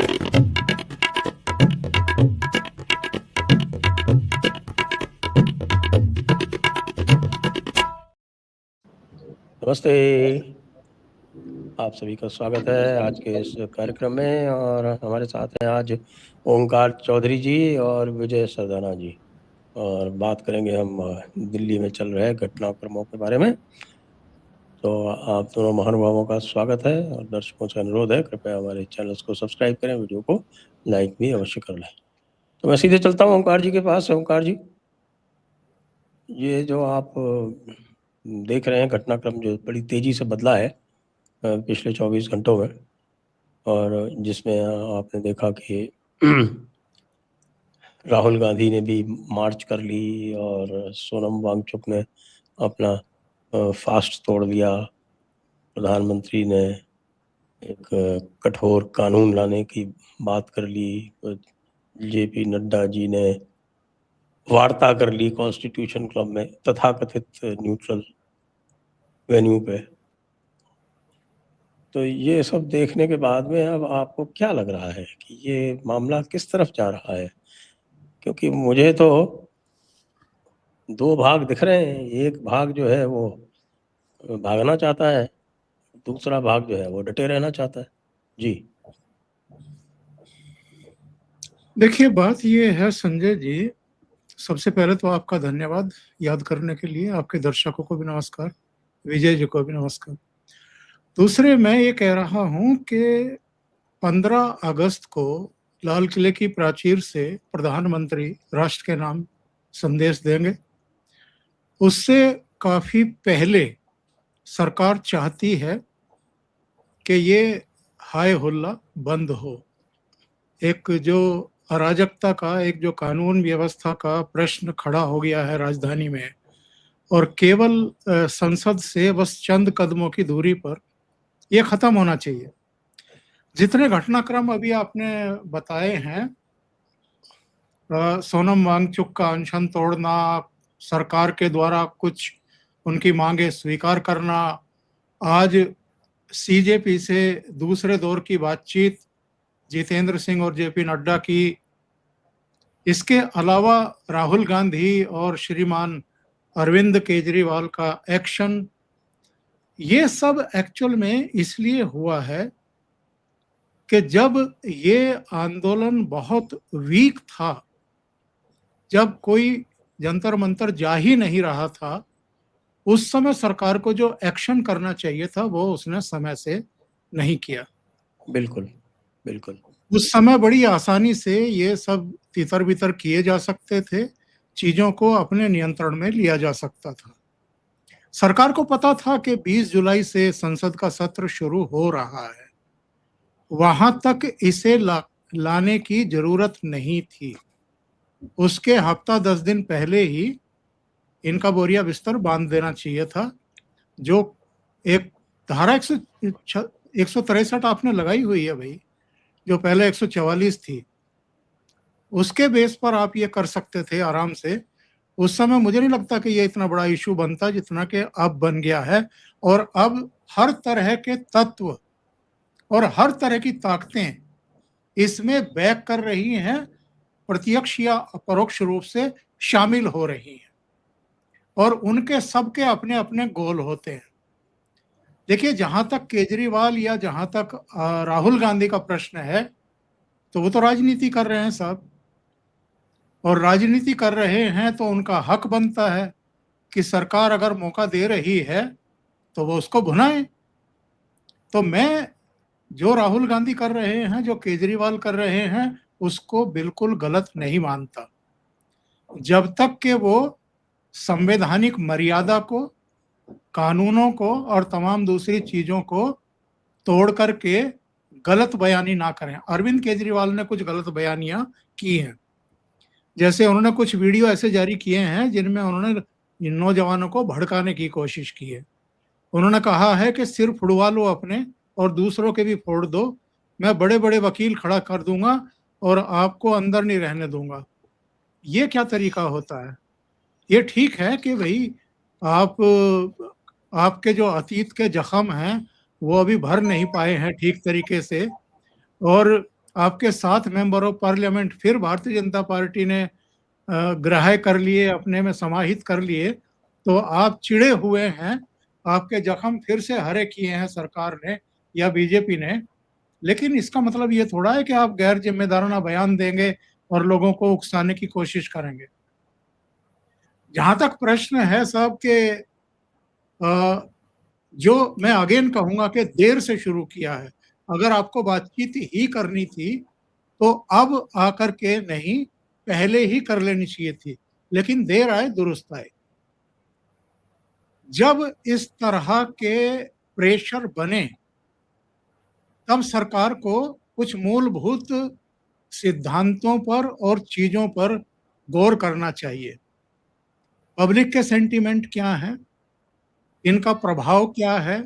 नमस्ते। आप सभी का स्वागत है आज के इस कार्यक्रम में और हमारे साथ हैं आज ओंकार चौधरी जी और विजय सरदाना जी और बात करेंगे हम दिल्ली में चल रहे घटनाक्रमों के बारे में। तो आप दोनों महानुभावों का स्वागत है और दर्शकों से अनुरोध है कृपया हमारे चैनल्स को सब्सक्राइब करें, वीडियो को लाइक भी अवश्य कर लें। तो मैं सीधे चलता हूँ ओंकार जी के पास। ओंकार जी, ये जो आप देख रहे हैं घटनाक्रम जो बड़ी तेजी से बदला है पिछले 24 घंटों में, और जिसमें आपने देखा कि राहुल गांधी ने भी मार्च कर ली और सोनम वांगचुक ने अपना फास्ट तोड़ दिया। प्रधानमंत्री ने एक कठोर कानून लाने की बात कर ली। जेपी नड्डा जी ने वार्ता कर ली कॉन्स्टिट्यूशन क्लब में तथाकथित न्यूट्रल वेन्यू पे। तो ये सब देखने के बाद में अब आपको क्या लग रहा है कि ये मामला किस तरफ जा रहा है? क्योंकि मुझे तो दो भाग दिख रहे हैं। एक भाग जो है वो भागना चाहता है, दूसरा भाग जो है वो डटे रहना चाहता है। जी देखिए, बात ये है संजय जी, सबसे पहले तो आपका धन्यवाद याद करने के लिए। आपके दर्शकों को भी नमस्कार, विजय जी को भी नमस्कार। दूसरे, मैं ये कह रहा हूँ कि 15 अगस्त को लाल किले की प्राचीर से प्रधानमंत्री राष्ट्र के नाम संदेश देंगे। उससे काफी पहले सरकार चाहती है कि ये हाय हुल्ला बंद हो। एक जो अराजकता का, एक जो कानून व्यवस्था का प्रश्न खड़ा हो गया है राजधानी में, और केवल संसद से बस चंद कदमों की दूरी पर ये खत्म होना चाहिए। जितने घटनाक्रम अभी आपने बताए हैं, सोनम वांगचुक का अनशन तोड़ना, सरकार के द्वारा कुछ उनकी मांगे स्वीकार करना, आज सीजेपी से दूसरे दौर की बातचीत जितेंद्र सिंह और जेपी नड्डा की, इसके अलावा राहुल गांधी और श्रीमान अरविंद केजरीवाल का एक्शन, ये सब एक्चुअल में इसलिए हुआ है कि जब ये आंदोलन बहुत वीक था, जब कोई जंतर मंतर जा ही नहीं रहा था, उस समय सरकार को जो एक्शन करना चाहिए था वो उसने समय से नहीं किया। बिल्कुल बिल्कुल। उस समय बड़ी आसानी से ये सब तितर बितर किए जा सकते थे, चीजों को अपने नियंत्रण में लिया जा सकता था। सरकार को पता था कि 20 जुलाई से संसद का सत्र शुरू हो रहा है, वहां तक इसे लाने की जरूरत नहीं थी। उसके हफ्ता 10 दिन पहले ही इनका बोरिया बिस्तर बांध देना चाहिए था। जो एक धारा 163 आपने लगाई हुई है भाई, जो पहले 144 थी, उसके बेस पर आप ये कर सकते थे आराम से। उस समय मुझे नहीं लगता कि ये इतना बड़ा इशू बनता जितना कि अब बन गया है। और अब हर तरह के तत्व और हर तरह की ताकतें इसमें बैक कर रही हैं, प्रत्यक्ष या अपरोक्ष रूप से शामिल हो रही हैं, और उनके सबके अपने अपने गोल होते हैं। देखिए, जहां तक केजरीवाल या जहां तक राहुल गांधी का प्रश्न है, तो वो तो राजनीति कर रहे हैं साहब, और राजनीति कर रहे हैं तो उनका हक बनता है कि सरकार अगर मौका दे रही है तो वो उसको भुनाए। तो मैं, जो राहुल गांधी कर रहे हैं, जो केजरीवाल कर रहे हैं, उसको बिल्कुल गलत नहीं मानता, जब तक कि वो संवैधानिक मर्यादा को, कानूनों को और तमाम दूसरी चीजों को तोड़ करके गलत बयानी ना करें। अरविंद केजरीवाल ने कुछ गलत बयानियां की हैं, जैसे उन्होंने कुछ वीडियो ऐसे जारी किए हैं जिनमें उन्होंने नौजवानों को भड़काने की कोशिश की है। उन्होंने कहा है कि सिर फुड़वा लो अपने और दूसरों के भी फोड़ दो, मैं बड़े बड़े वकील खड़ा कर दूंगा और आपको अंदर नहीं रहने दूंगा। ये क्या तरीका होता है? ये ठीक है कि भाई आपके जो अतीत के जख्म हैं वो अभी भर नहीं पाए हैं ठीक तरीके से, और आपके 7 मेंबर ऑफ पार्लियामेंट फिर भारतीय जनता पार्टी ने ग्राह्य कर लिए, अपने में समाहित कर लिए, तो आप चिढ़े हुए हैं, आपके जख्म फिर से हरे किए हैं सरकार ने या बीजेपी ने। लेकिन इसका मतलब ये थोड़ा है कि आप गैर जिम्मेदाराना बयान देंगे और लोगों को उकसाने की कोशिश करेंगे। जहां तक प्रश्न है साहब के जो मैं अगेन कहूंगा कि देर से शुरू किया है। अगर आपको बातचीत ही करनी थी तो अब आकर के नहीं, पहले ही कर लेनी चाहिए थी, लेकिन देर आए दुरुस्त आए। जब इस तरह के प्रेशर बने तब सरकार को कुछ मूलभूत सिद्धांतों पर और चीजों पर गौर करना चाहिए। पब्लिक के सेंटीमेंट क्या है, इनका प्रभाव क्या है,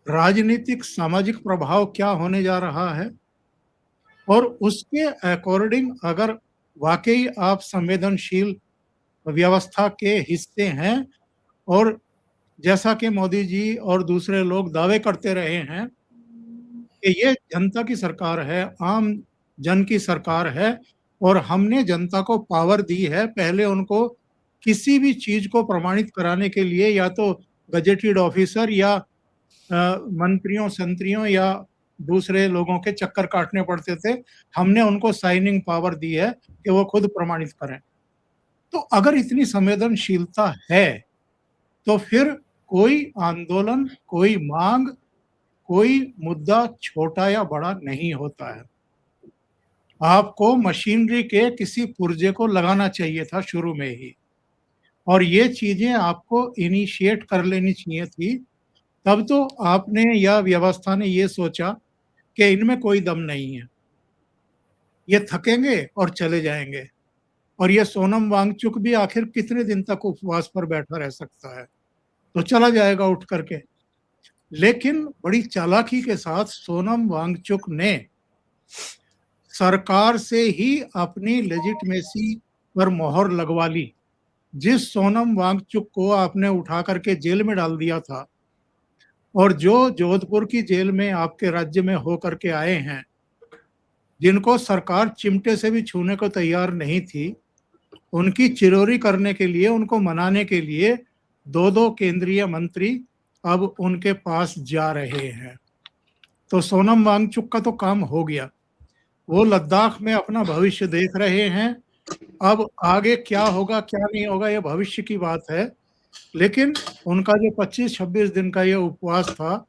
राजनीतिक सामाजिक प्रभाव क्या होने जा रहा है, और उसके अकॉर्डिंग अगर वाकई आप संवेदनशील व्यवस्था के हिस्से हैं, और जैसा कि मोदी जी और दूसरे लोग दावे करते रहे हैं कि ये जनता की सरकार है, आम जन की सरकार है, और हमने जनता को पावर दी है, पहले उनको किसी भी चीज को प्रमाणित कराने के लिए या तो गजेटेड ऑफिसर या मंत्रियों संत्रियों या दूसरे लोगों के चक्कर काटने पड़ते थे, हमने उनको साइनिंग पावर दी है कि वो खुद प्रमाणित करें। तो अगर इतनी संवेदनशीलता है तो फिर कोई आंदोलन, कोई मांग, कोई मुद्दा छोटा या बड़ा नहीं होता है। आपको मशीनरी के किसी पुर्जे को लगाना चाहिए था शुरू में ही, और ये चीजें आपको इनिशिएट कर लेनी चाहिए थी। तब तो आपने या व्यवस्था ने ये सोचा कि इनमें कोई दम नहीं है, ये थकेंगे और चले जाएंगे, और ये सोनम वांगचुक भी आखिर कितने दिन तक उपवास पर बैठा रह सकता है, तो चला जाएगा उठ करके। लेकिन बड़ी चालाकी के साथ सोनम वांगचुक ने सरकार से ही अपनी लेजिटिमेसी पर मोहर लगवा ली। जिस सोनम वांगचुक को आपने उठा करके जेल में डाल दिया था, और जो जोधपुर की जेल में आपके राज्य में हो करके आए हैं, जिनको सरकार चिमटे से भी छूने को तैयार नहीं थी, उनकी चिरोरी करने के लिए, उनको मनाने के लिए 2-2 केंद्रीय मंत्री अब उनके पास जा रहे हैं। तो सोनम वांगचुक का तो काम हो गया, वो लद्दाख में अपना भविष्य देख रहे हैं। अब आगे क्या होगा क्या नहीं होगा ये भविष्य की बात है, लेकिन उनका जो 25-26 दिन का ये उपवास था,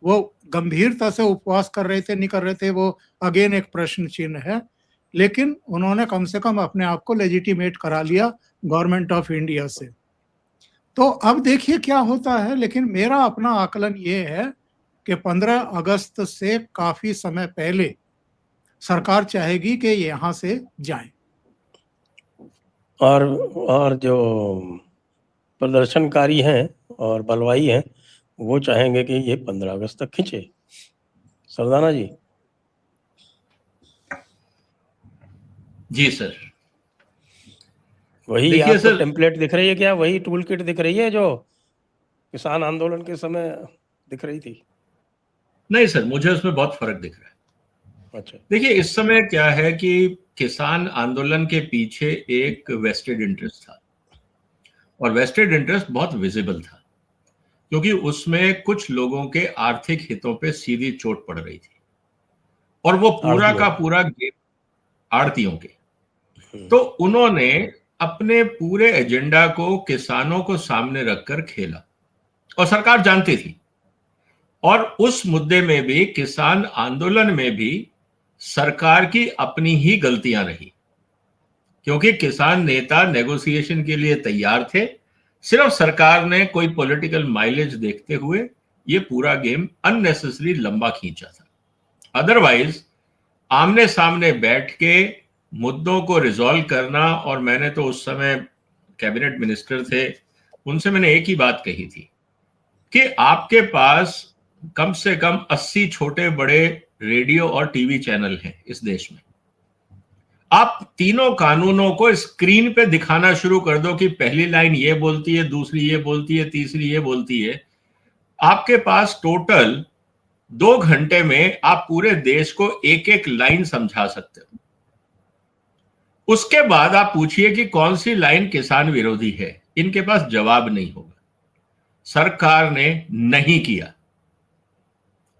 वो गंभीरता से उपवास कर रहे थे नहीं कर रहे थे वो अगेन एक प्रश्न चिन्ह है, लेकिन उन्होंने कम से कम अपने आप को लेजिटिमेट करा लिया गवर्नमेंट ऑफ इंडिया से। तो अब देखिए क्या होता है। लेकिन मेरा अपना आकलन ये है कि 15 अगस्त से काफी समय पहले सरकार चाहेगी कि यहाँ से जाएं। और जो प्रदर्शनकारी हैं और बलवाई हैं वो चाहेंगे कि ये 15 अगस्त तक खींचे। सरदाना जी। जी सर। वही आपको टेम्पलेट दिख रही है क्या? वही टूल किट दिख रही है जो किसान आंदोलन के समय दिख रही थी? नहीं सर, मुझे उसमें बहुत फर्क दिख रहा है। अच्छा, देखिए इस समय क्या है कि किसान आंदोलन के पीछे एक वेस्टेड इंटरेस्ट था, और वेस्टेड इंटरेस्ट बहुत विजिबल था, क्योंकि उसमें कुछ लोगों के आर्थिक हितों पे सीधी चोट पड़ रही थी, और वो पूरा का पूरा गेम आड़तियों के। तो उन्होंने अपने पूरे एजेंडा को किसानों को सामने रखकर खेला, और सरकार जानती थी। और उस मुद्दे में भी, किसान आंदोलन में भी सरकार की अपनी ही गलतियां रही, क्योंकि किसान नेता नेगोशिएशन के लिए तैयार थे, सिर्फ सरकार ने कोई पॉलिटिकल माइलेज देखते हुए ये पूरा गेम अननेसेसरी लंबा खींचा था। अदरवाइज आमने सामने बैठ के मुद्दों को रिजॉल्व करना, और मैंने तो उस समय कैबिनेट मिनिस्टर थे, उनसे मैंने एक ही बात कही थी कि आपके पास कम से कम 80 छोटे बड़े रेडियो और टीवी चैनल हैं इस देश में। आप तीनों कानूनों को स्क्रीन पे दिखाना शुरू कर दो कि पहली लाइन ये बोलती है, दूसरी ये बोलती है, तीसरी ये बोलती है। आपके पास टोटल 2 घंटे में आप पूरे देश को एक एक लाइन समझा सकते हो। उसके बाद आप पूछिए कि कौन सी लाइन किसान विरोधी है, इनके पास जवाब नहीं होगा। सरकार ने नहीं किया।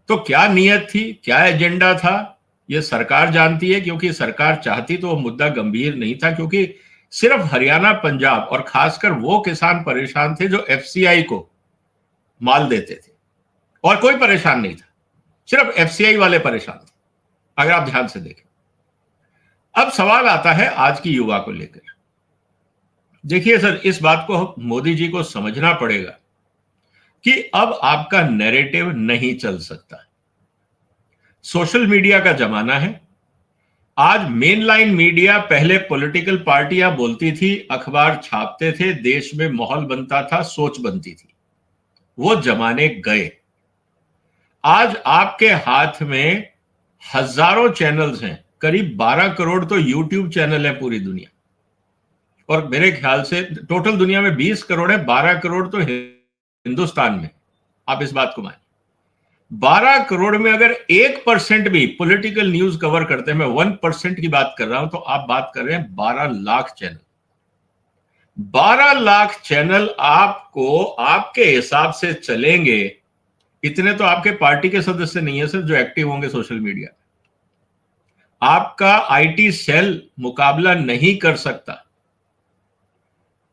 तो क्या नियत थी, क्या एजेंडा था, यह सरकार जानती है, क्योंकि सरकार चाहती तो वो मुद्दा गंभीर नहीं था, क्योंकि सिर्फ हरियाणा, पंजाब और खासकर वो किसान परेशान थे जो एफसीआई को माल देते थे, और कोई परेशान नहीं था, सिर्फ एफसीआई वाले परेशान थे, अगर आप ध्यान से देखें। अब सवाल आता है आज की युवा को लेकर। देखिए सर, इस बात को मोदी जी को समझना पड़ेगा कि अब आपका नैरेटिव नहीं चल सकता। सोशल मीडिया का जमाना है। आज मेन लाइन मीडिया, पहले पॉलिटिकल पार्टियां बोलती थी, अखबार छापते थे, देश में माहौल बनता था, सोच बनती थी, वो जमाने गए। आज आपके हाथ में हजारों चैनल्स हैं, करीब 12 करोड़ तो यूट्यूब चैनल है पूरी दुनिया, और मेरे ख्याल से टोटल दुनिया में 20 करोड़ है, 12 करोड़ तो हिंदुस्तान में। आप इस बात को मानिए, 12 करोड़ में अगर 1% भी पॉलिटिकल न्यूज कवर करते हैं, मैं 1% की बात कर रहा हूं, तो आप बात कर रहे हैं 12 लाख चैनल। 12 लाख चैनल आपको आपके हिसाब से चलेंगे। इतने तो आपके पार्टी के सदस्य नहीं है सर जो एक्टिव होंगे सोशल मीडिया। आपका आईटी सेल मुकाबला नहीं कर सकता।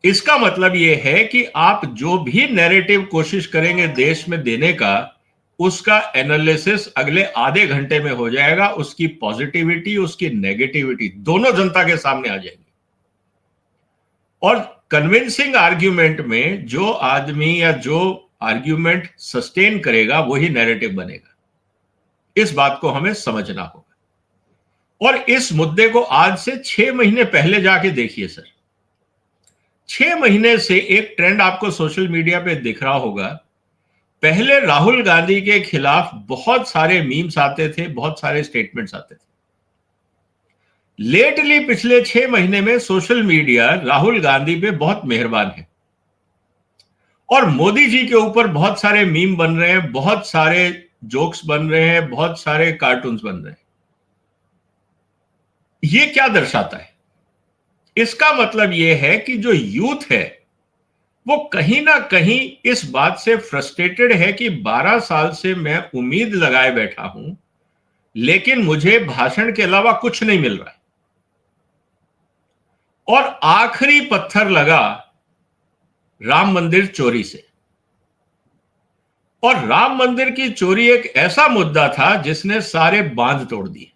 इसका मतलब यह है कि आप जो भी नैरेटिव कोशिश करेंगे देश में देने का, उसका एनालिसिस अगले आधे घंटे में हो जाएगा। उसकी पॉजिटिविटी, उसकी नेगेटिविटी दोनों जनता के सामने आ जाएंगी। और कन्विंसिंग आर्ग्यूमेंट में जो आदमी या जो आर्ग्यूमेंट सस्टेन करेगा वही नैरेटिव बनेगा। इस बात को हमें समझना होगा। और इस मुद्दे को आज से 6 महीने पहले जाके देखिए सर। 6 महीने से एक ट्रेंड आपको सोशल मीडिया पे दिख रहा होगा। पहले राहुल गांधी के खिलाफ बहुत सारे मीम्स आते थे, बहुत सारे स्टेटमेंट्स आते थे। लेटली पिछले 6 महीने में सोशल मीडिया राहुल गांधी पे बहुत मेहरबान है, और मोदी जी के ऊपर बहुत सारे मीम बन रहे हैं, बहुत सारे जोक्स बन रहे हैं, बहुत सारे कार्टून्स बन रहे हैं। ये क्या दर्शाता है? इसका मतलब यह है कि जो यूथ है वो कहीं ना कहीं इस बात से फ्रस्ट्रेटेड है कि 12 साल से मैं उम्मीद लगाए बैठा हूं, लेकिन मुझे भाषण के अलावा कुछ नहीं मिल रहा है। और आखिरी पत्थर लगा राम मंदिर चोरी से। और राम मंदिर की चोरी एक ऐसा मुद्दा था जिसने सारे बांध तोड़ दिए।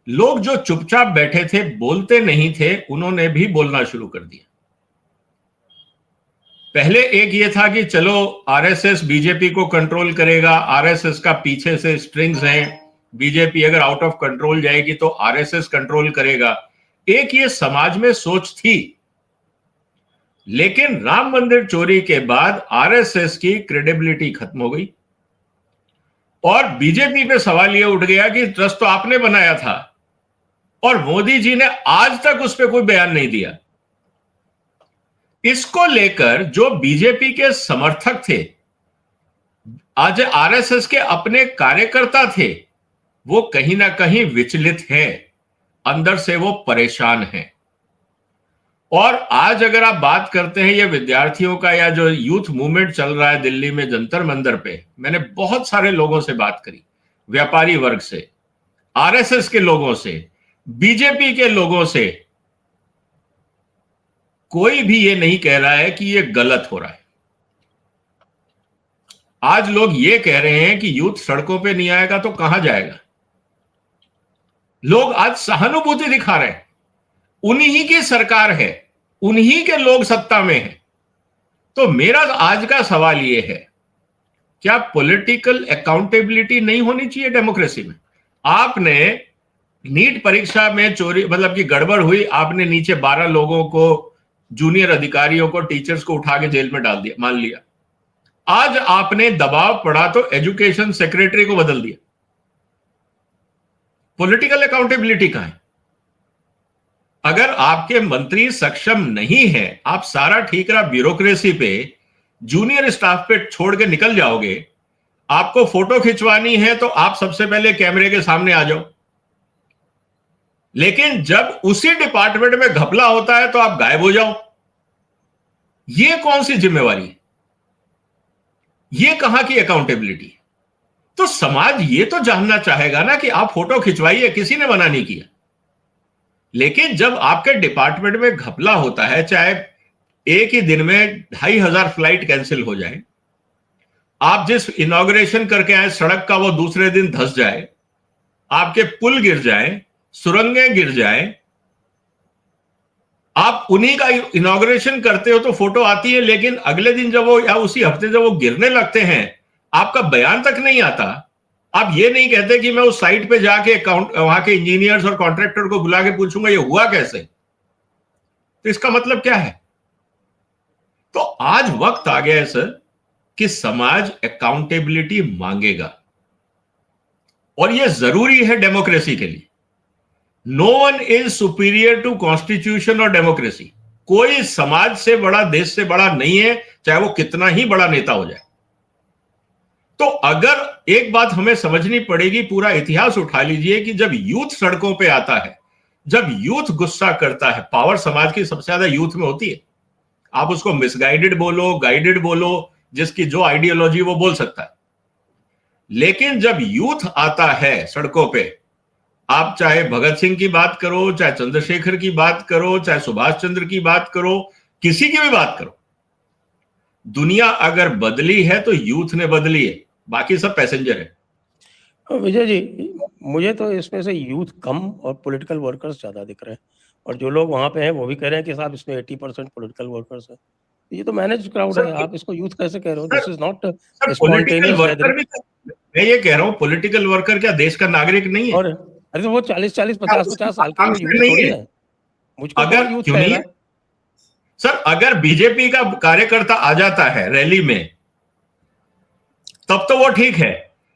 लोग जो चुपचाप बैठे थे, बोलते नहीं थे, उन्होंने भी बोलना शुरू कर दिया। पहले एक ये था कि चलो आरएसएस बीजेपी को कंट्रोल करेगा, आरएसएस का पीछे से स्ट्रिंग्स हैं, बीजेपी अगर आउट ऑफ कंट्रोल जाएगी तो आरएसएस कंट्रोल करेगा। एक ये समाज में सोच थी। लेकिन राम मंदिर चोरी के बाद आरएसएस की क्रेडिबिलिटी खत्म हो गई, और बीजेपी पे सवाल यह उठ गया कि ट्रस्ट तो आपने बनाया था, और मोदी जी ने आज तक उस पर कोई बयान नहीं दिया। इसको लेकर जो बीजेपी के समर्थक थे, आज आरएसएस के अपने कार्यकर्ता थे, वो कहीं ना कहीं विचलित हैं, अंदर से वो परेशान हैं। और आज अगर आप बात करते हैं ये विद्यार्थियों का या जो यूथ मूवमेंट चल रहा है दिल्ली में जंतर मंदिर पे, मैंने बहुत सारे लोगों से बात करी, व्यापारी वर्ग से, आरएसएस के लोगों से, बीजेपी के लोगों से। कोई भी ये नहीं कह रहा है कि ये गलत हो रहा है। आज लोग ये कह रहे हैं कि यूथ सड़कों पे नहीं आएगा तो कहां जाएगा। लोग आज सहानुभूति दिखा रहे हैं। उन्हीं की सरकार है, उन्हीं के लोग सत्ता में हैं। तो मेरा आज का सवाल यह है, क्या पॉलिटिकल अकाउंटेबिलिटी नहीं होनी चाहिए डेमोक्रेसी में? आपने नीट परीक्षा में चोरी, मतलब कि गड़बड़ हुई, आपने नीचे 12 लोगों को, जूनियर अधिकारियों को, टीचर्स को उठा के जेल में डाल दिया, मान लिया। आज आपने दबाव पड़ा तो एजुकेशन सेक्रेटरी को बदल दिया। पॉलिटिकल अकाउंटेबिलिटी कहां है? अगर आपके मंत्री सक्षम नहीं है, आप सारा ठीकरा ब्यूरोक्रेसी पे, जूनियर स्टाफ पे छोड़ के निकल जाओगे, आपको फोटो खिंचवानी है तो आप सबसे पहले कैमरे के सामने आ जाओ, लेकिन जब उसी डिपार्टमेंट में घपला होता है तो आप गायब हो जाओ। ये कौन सी जिम्मेवारी है? ये कहां की अकाउंटेबिलिटी है? तो समाज ये तो जानना चाहेगा ना कि आप फोटो खिंचवाइए, किसी ने मना नहीं किया, लेकिन जब आपके डिपार्टमेंट में घपला होता है, चाहे एक ही दिन में 2,500 फ्लाइट कैंसिल हो जाए, आप जिस इनॉग्रेशन करके आए सड़क का वो दूसरे दिन धंस जाए, आपके पुल गिर जाए, सुरंगें गिर जाए, आप उन्हीं का इनॉग्रेशन करते हो तो फोटो आती है, लेकिन अगले दिन जब वो या उसी हफ्ते जब वो गिरने लगते हैं आपका बयान तक नहीं आता। आप ये नहीं कहते कि मैं उस साइट पे जाके वहां के इंजीनियर्स और कॉन्ट्रैक्टर को बुला के पूछूंगा ये हुआ कैसे, तो इसका मतलब क्या है? तो आज वक्त आ गया है सर कि समाज अकाउंटेबिलिटी मांगेगा, और यह जरूरी है डेमोक्रेसी के लिए। No one is superior to constitution और डेमोक्रेसी। कोई समाज से बड़ा, देश से बड़ा नहीं है, चाहे वो कितना ही बड़ा नेता हो जाए। तो अगर एक बात हमें समझनी पड़ेगी, पूरा इतिहास उठा लीजिए कि जब यूथ सड़कों पे आता है, जब यूथ गुस्सा करता है, पावर समाज की सबसे ज्यादा यूथ में होती है। आप उसको मिसगाइडेड बोलो, गाइडेड बोलो, जिसकी जो आइडियोलॉजी वो बोल सकता है, लेकिन जब यूथ आता है सड़कों पे, आप चाहे भगत सिंह की बात करो, चाहे चंद्रशेखर की बात करो, चाहे सुभाष चंद्र की बात करो, किसी की भी बात करो, दुनिया अगर बदली है तो यूथ ने बदली है, बाकी सब पैसेंजर है। विजय जी, मुझे तो इसमें से यूथ कम और पॉलिटिकल वर्कर्स ज्यादा दिख रहे हैं, और जो लोग वहां पे हैं वो भी कह रहे हैं कि साहब इसमें 80% पॉलिटिकल वर्कर्स है। ये तो मैनेज क्राउड है, आप इसको यूथ कैसे कह रहे हो? This is not spontaneous gathering. मैं ये कह रहा हूं पॉलिटिकल वर्कर क्या देश का नागरिक नहीं है? और अरे तो वो 40-40, 50-50 साल के यूथ थोड़ी है, मुझको अगर यूथ क्यों नहीं है सर? अगर बीजेपी का कार्यकर्ता आ जाता है रैली में तब तो वो ठीक है,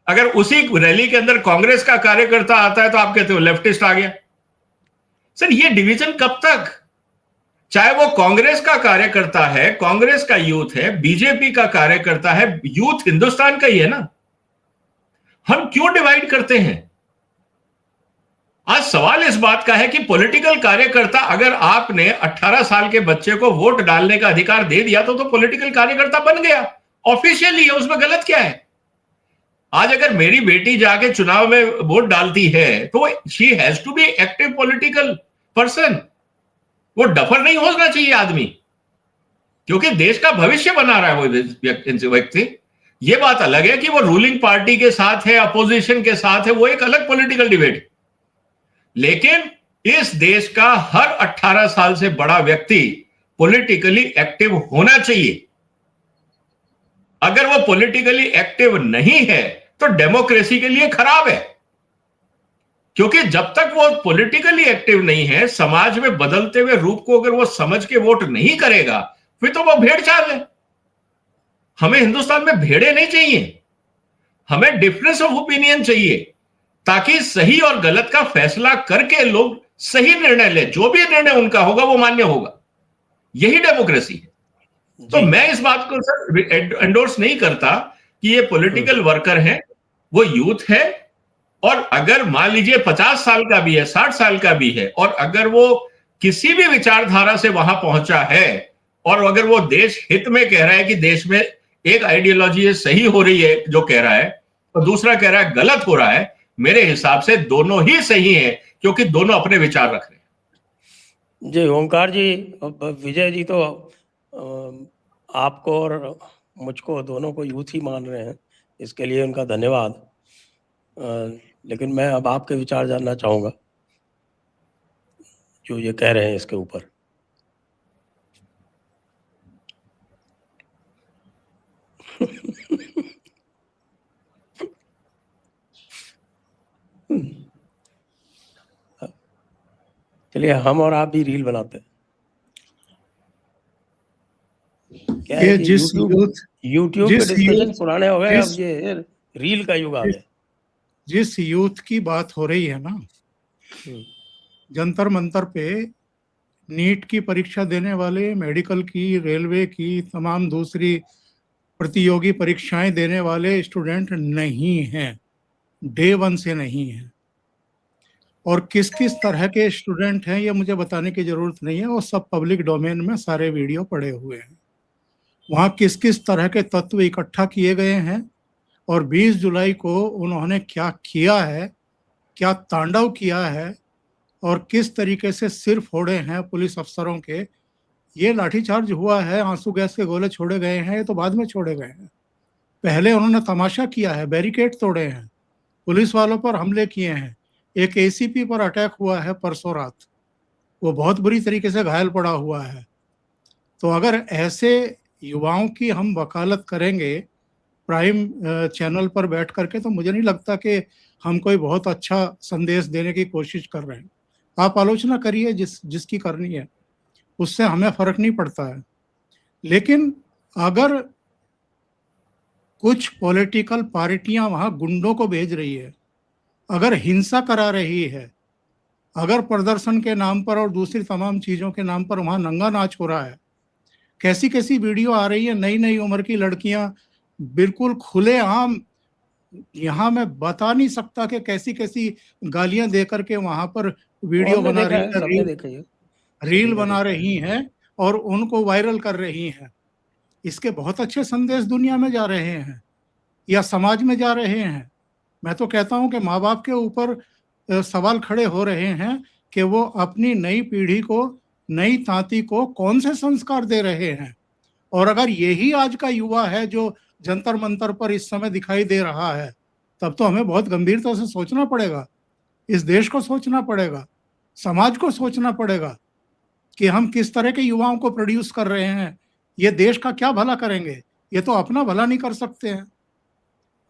अगर उसी रैली के अंदर कांग्रेस का कार्यकर्ता आता है तो आप कहते हो लेफ्टिस्ट आ गया। सर ये डिवीजन कब तक? चाहे वो कांग्रेस का कार्यकर्ता है, कांग्रेस का यूथ है, बीजेपी का कार्यकर्ता है, यूथ हिंदुस्तान का ही है ना। हम क्यों डिवाइड करते हैं? आज सवाल इस बात का है कि पॉलिटिकल कार्यकर्ता, अगर आपने 18 साल के बच्चे को वोट डालने का अधिकार दे दिया तो पॉलिटिकल कार्यकर्ता बन गया ऑफिशियली, उसमें गलत क्या है? आज अगर मेरी बेटी जाके चुनाव में वोट डालती है तो she has to be active political person. वो डफर नहीं होना चाहिए आदमी, क्योंकि देश का भविष्य बना रहा है वो व्यक्ति। ये बात अलग है कि वो रूलिंग पार्टी के साथ है, अपोजिशन के साथ है, वो एक अलग पॉलिटिकल डिबेट है। लेकिन इस देश का हर 18 साल से बड़ा व्यक्ति पॉलिटिकली एक्टिव होना चाहिए। अगर वो पॉलिटिकली एक्टिव नहीं है तो डेमोक्रेसी के लिए खराब है, क्योंकि जब तक वो पॉलिटिकली एक्टिव नहीं है, समाज में बदलते हुए रूप को अगर वो समझ के वोट नहीं करेगा, फिर तो वो भेड़ चाल है। हमें हिंदुस्तान में भेड़े नहीं चाहिए, हमें डिफरेंस ऑफ ओपिनियन चाहिए, ताकि सही और गलत का फैसला करके लोग सही निर्णय ले, जो भी निर्णय उनका होगा वो मान्य होगा। यही डेमोक्रेसी है। तो मैं इस बात को सर एंडोर्स नहीं करता कि ये पॉलिटिकल वर्कर हैं, वो यूथ है, और अगर मान लीजिए 50 साल का भी है, 60 साल का भी है, और अगर वो किसी भी विचारधारा से वहां पहुंचा है, और अगर वो देश हित में कह रहा है कि देश में एक आइडियोलॉजी सही हो रही है जो कह रहा है, और दूसरा कह रहा है गलत हो रहा है, मेरे हिसाब से दोनों ही सही है, क्योंकि दोनों अपने विचार रख रहे हैं। जी ओंकार जी, विजय जी तो आपको और मुझको दोनों को यूथ ही मान रहे हैं, इसके लिए उनका धन्यवाद। लेकिन मैं अब आपके विचार जानना चाहूंगा जो ये कह रहे हैं इसके ऊपर। चलिए हम और आप भी रील बनाते हैं। क्या है कि यूट्यूब के डिस्कशन पुराने हो गए, अब ये रील का युग आ गया। जिस यूथ की बात हो रही है ना, जंतर मंतर पे नीट की परीक्षा देने वाले, मेडिकल की, रेलवे की, तमाम दूसरी प्रतियोगी परीक्षाएं देने वाले स्टूडेंट नहीं हैं, डे 1 से नहीं हैं। और किस किस तरह के स्टूडेंट हैं ये मुझे बताने की जरूरत नहीं है, वो सब पब्लिक डोमेन में सारे वीडियो पड़े हुए हैं। वहां किस किस तरह के तत्व इकट्ठा किए गए हैं और 20 जुलाई को उन्होंने क्या किया है, क्या तांडव किया है और किस तरीके से सिर फोड़े हैं पुलिस अफसरों के। ये लाठीचार्ज हुआ है, आंसू गैस के गोले छोड़े गए हैं, ये तो बाद में छोड़े गए हैं। पहले उन्होंने तमाशा किया है, बैरिकेड तोड़े हैं, पुलिस वालों पर हमले किए हैं। एक एसीपी पर अटैक हुआ है परसों रात, वो बहुत बुरी तरीके से घायल पड़ा हुआ है। तो अगर ऐसे युवाओं की हम वकालत करेंगे प्राइम चैनल पर बैठ करके, तो मुझे नहीं लगता कि हम कोई बहुत अच्छा संदेश देने की कोशिश कर रहे हैं। आप आलोचना करिए जिसकी करनी है, उससे हमें फर्क नहीं पड़ता है। लेकिन अगर कुछ पॉलिटिकल पार्टियां वहां गुंडों को भेज रही है, अगर हिंसा करा रही है, अगर प्रदर्शन के नाम पर और दूसरी तमाम चीजों के नाम पर वहां नंगा नाच हो रहा है, कैसी कैसी वीडियो आ रही है, नई नई उम्र की लड़कियां बिल्कुल खुलेआम, यहाँ मैं बता नहीं सकता कि कैसी कैसी गालियां दे करके वहां पर वीडियो हमने बना देखा रही है, है, सबने देखा है, रील सभी ने बना देखा है। रही हैं और उनको वायरल कर रही हैं। इसके बहुत अच्छे संदेश दुनिया में जा रहे हैं या समाज में जा रहे हैं। मैं तो कहता हूं कि माँ बाप के ऊपर सवाल खड़े हो रहे हैं कि वो अपनी नई पीढ़ी को, नई तांती को कौन से संस्कार दे रहे हैं। और अगर यही आज का युवा है जो जंतर मंतर पर इस समय दिखाई दे रहा है, तब तो हमें बहुत गंभीरता से सोचना पड़ेगा। इस देश को सोचना पड़ेगा, समाज को सोचना पड़ेगा कि हम किस तरह के युवाओं को प्रोड्यूस कर रहे हैं। ये देश का क्या भला करेंगे, ये तो अपना भला नहीं कर सकते हैं।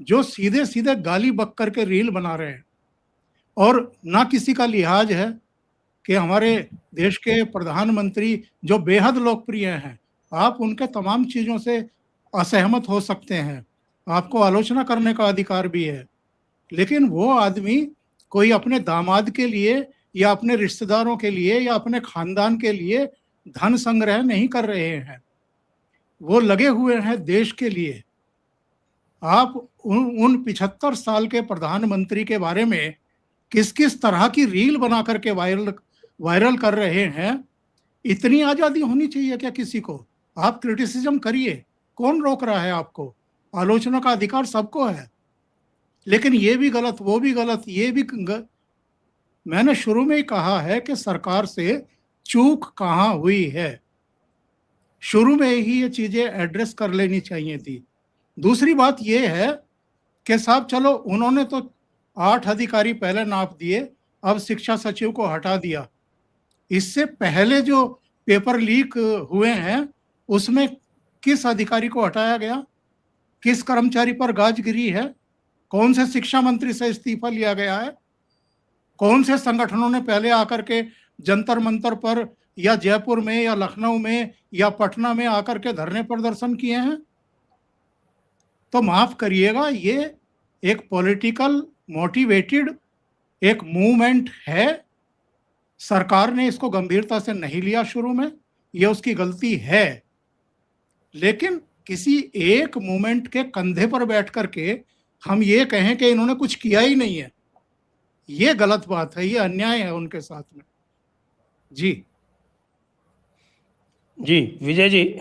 जो सीधे सीधे गाली बक करके रील बना रहे हैं और ना किसी का लिहाज है कि हमारे देश के प्रधानमंत्री जो बेहद लोकप्रिय हैं, आप उनके तमाम चीजों से असहमत हो सकते हैं, आपको आलोचना करने का अधिकार भी है, लेकिन वो आदमी कोई अपने दामाद के लिए या अपने रिश्तेदारों के लिए या अपने खानदान के लिए धन संग्रह नहीं कर रहे हैं, वो लगे हुए हैं देश के लिए। आप उन 75 साल के प्रधानमंत्री के बारे में किस किस तरह की रील बना करके वायरल कर रहे हैं। इतनी आजादी होनी चाहिए क्या किसी को? आप क्रिटिसिज्म करिए, कौन रोक रहा है आपको? आलोचना का अधिकार सबको है, लेकिन ये भी गलत, वो भी गलत, ये भी मैंने शुरू में ही कहा है कि सरकार से चूक कहां हुई है, शुरू में ही ये चीजें एड्रेस कर लेनी चाहिए थी। दूसरी बात ये है कि साहब चलो, उन्होंने तो 8 अधिकारी पहले नाप दिए, अब शिक्षा सचिव को हटा दिया। इससे पहले जो पेपर लीक हुए हैं उसमें किस अधिकारी को हटाया गया, किस कर्मचारी पर गाज गिरी है, कौन से शिक्षा मंत्री से इस्तीफा लिया गया है, कौन से संगठनों ने पहले आकर के जंतर मंतर पर या जयपुर में या लखनऊ में या पटना में आकर के धरने प्रदर्शन किए हैं। तो माफ करिएगा, ये एक पॉलिटिकल मोटिवेटेड एक मूवमेंट है। सरकार ने इसको गंभीरता से नहीं लिया शुरू में, यह उसकी गलती है, लेकिन किसी एक मूवमेंट के कंधे पर बैठ करके हम ये कहें कि इन्होंने कुछ किया ही नहीं है, ये गलत बात है, ये अन्याय है उनके साथ में। जी जी विजय जी,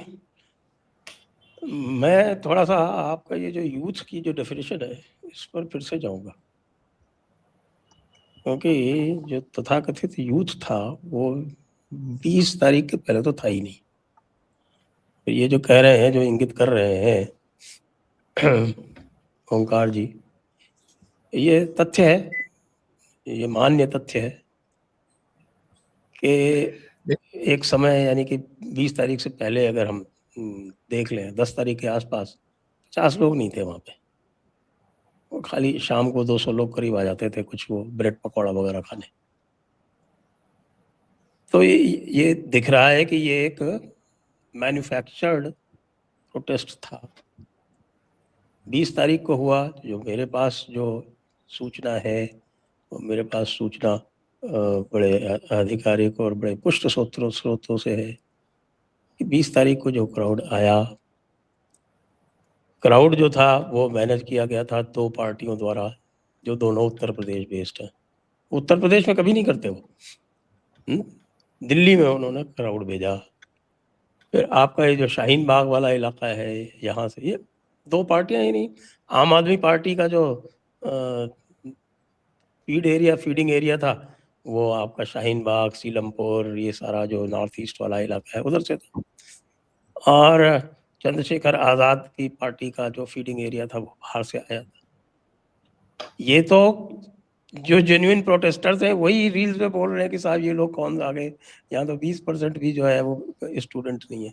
मैं थोड़ा सा आपका ये जो यूथ की जो डेफिनेशन है इस पर फिर से जाऊंगा, क्योंकि जो तथाकथित यूथ था वो 20 तारीख के पहले तो था ही नहीं। तो ये जो कह रहे हैं, जो इंगित कर रहे हैं ओंकार जी, ये तथ्य है, ये मान्य तथ्य है कि एक समय यानी कि 20 तारीख से पहले अगर हम देख लें, 10 तारीख के आसपास 50 लोग नहीं थे वहाँ पे, वो खाली शाम को 200 लोग करीब आ जाते थे, कुछ वो ब्रेड पकौड़ा वगैरह खाने। तो ये दिख रहा है कि ये एक मैन्युफैक्चर्ड प्रोटेस्ट था। 20 तारीख को हुआ, जो मेरे पास जो सूचना है, वो मेरे पास सूचना बड़े आधिकारिक और बड़े पुष्ट स्रोतों से है कि 20 तारीख को जो क्राउड आया क्राउड जो था वो मैनेज किया गया था 2 पार्टियों द्वारा, जो दोनों उत्तर प्रदेश बेस्ड है। उत्तर प्रदेश में कभी नहीं करते वो। दिल्ली में उन्होंने क्राउड भेजा। फिर आपका ये जो शाहीन बाग वाला इलाका है, यहाँ से ये 2 पार्टियां ही नहीं, आम आदमी पार्टी का जो फीडिंग एरिया था वो आपका शाहीन बाग, सीलमपुर, ये सारा जो नॉर्थ ईस्ट वाला इलाका है उधर से था। और चंद्रशेखर आज़ाद की पार्टी का जो फीडिंग एरिया था वो बाहर से आया था। ये तो जो जेन्युइन प्रोटेस्टर्स हैं वही रील्स में बोल रहे हैं कि साहब ये लोग कौन आ गए, यहाँ तो 20% भी जो है वो स्टूडेंट नहीं है।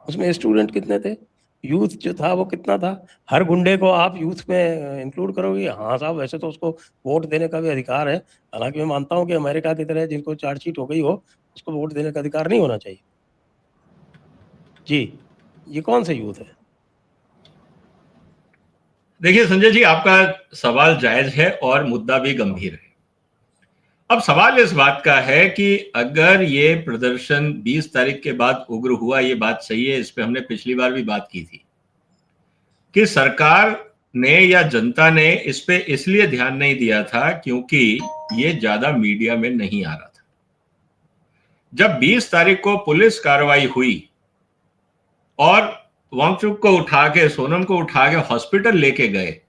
उसमें स्टूडेंट कितने थे? यूथ जो था वो कितना था? हर गुंडे को आप यूथ में इंक्लूड करोगे? हाँ साहब, वैसे तो उसको वोट देने का भी अधिकार है। हालांकि मैं मानता हूँ कि अमेरिका की तरह जिनको चार्जशीट हो गई हो उसको वोट देने का अधिकार नहीं होना चाहिए। जी, ये कौन से यूथ है? देखिए संजय जी, आपका सवाल जायज है और मुद्दा भी गंभीर है। अब सवाल इस बात का है कि अगर ये प्रदर्शन 20 तारीख के बाद उग्र हुआ, ये बात सही है, इस पे हमने पिछली बार भी बात की थी कि सरकार ने या जनता ने इस पे इसलिए ध्यान नहीं दिया था क्योंकि ये ज्यादा मीडिया में नहीं आ रहा था। जब 20 तारीख को पुलिस कार्रवाई हुई और वांगचुक को उठा के, सोनम को उठा के हॉस्पिटल लेके गए,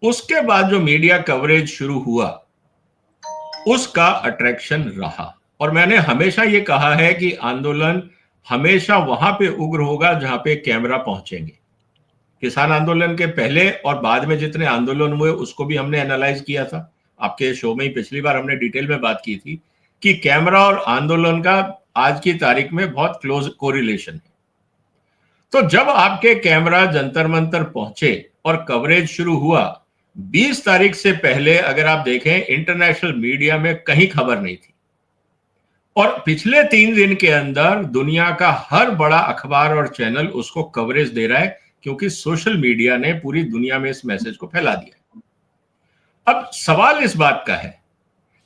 उसके बाद जो मीडिया कवरेज शुरू हुआ उसका अट्रैक्शन रहा। और मैंने हमेशा ये कहा है कि आंदोलन हमेशा वहां पे उग्र होगा जहां पे कैमरा पहुंचेंगे। किसान आंदोलन के पहले और बाद में जितने आंदोलन हुए उसको भी हमने एनालाइज किया था। आपके शो में ही पिछली बार हमने डिटेल में बात की थी कि कैमरा और आंदोलन का आज की तारीख में बहुत क्लोज कोरिलेशन है। तो जब आपके कैमरा जंतर मंतर पहुंचे और कवरेज शुरू हुआ, 20 तारीख से पहले अगर आप देखें इंटरनेशनल मीडिया में कहीं खबर नहीं थी। और पिछले 3 दिन के अंदर दुनिया का हर बड़ा अखबार और चैनल उसको कवरेज दे रहा है क्योंकि सोशल मीडिया ने पूरी दुनिया में इस मैसेज को फैला दिया। अब सवाल इस बात का है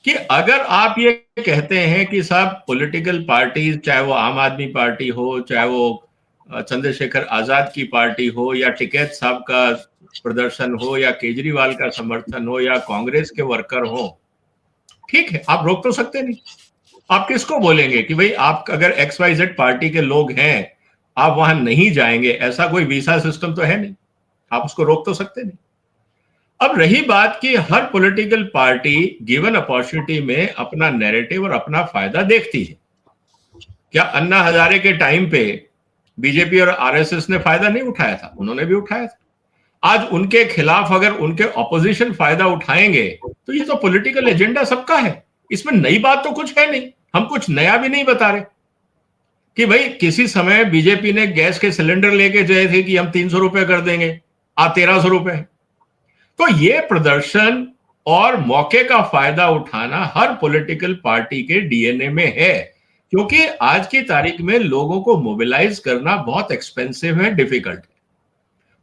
कि अगर आप ये कहते हैं कि साहब पॉलिटिकल पार्टीज, चाहे वो आम आदमी पार्टी हो, चाहे वो चंद्रशेखर आजाद की पार्टी हो, या टिकैत साहब का प्रदर्शन हो, या केजरीवाल का समर्थन हो, या कांग्रेस के वर्कर हो, ठीक है, आप रोक तो सकते नहीं। आप किसको बोलेंगे कि भाई आप अगर XYZ पार्टी के लोग हैं आप वहां नहीं जाएंगे? ऐसा कोई वीसा सिस्टम तो है नहीं, आप उसको रोक तो सकते नहीं। अब रही बात कि हर पॉलिटिकल पार्टी गिवन अपॉर्चुनिटी में अपना नैरेटिव और अपना फायदा देखती है। क्या अन्ना हजारे के टाइम पे बीजेपी और RSS ने फायदा नहीं उठाया था? उन्होंने भी उठाया था। आज उनके खिलाफ अगर उनके ऑपोजिशन फायदा उठाएंगे तो ये तो पॉलिटिकल एजेंडा सबका है, इसमें नई बात तो कुछ है नहीं। हम कुछ नया भी नहीं बता रहे कि भाई किसी समय बीजेपी ने गैस के सिलेंडर लेके गए थे कि हम 300 रुपए कर देंगे, आज 1300 रुपए। तो ये प्रदर्शन और मौके का फायदा उठाना हर पॉलिटिकल पार्टी के DNA में है, क्योंकि आज की तारीख में लोगों को मोबिलाइज करना बहुत एक्सपेंसिव है, डिफिकल्ट है।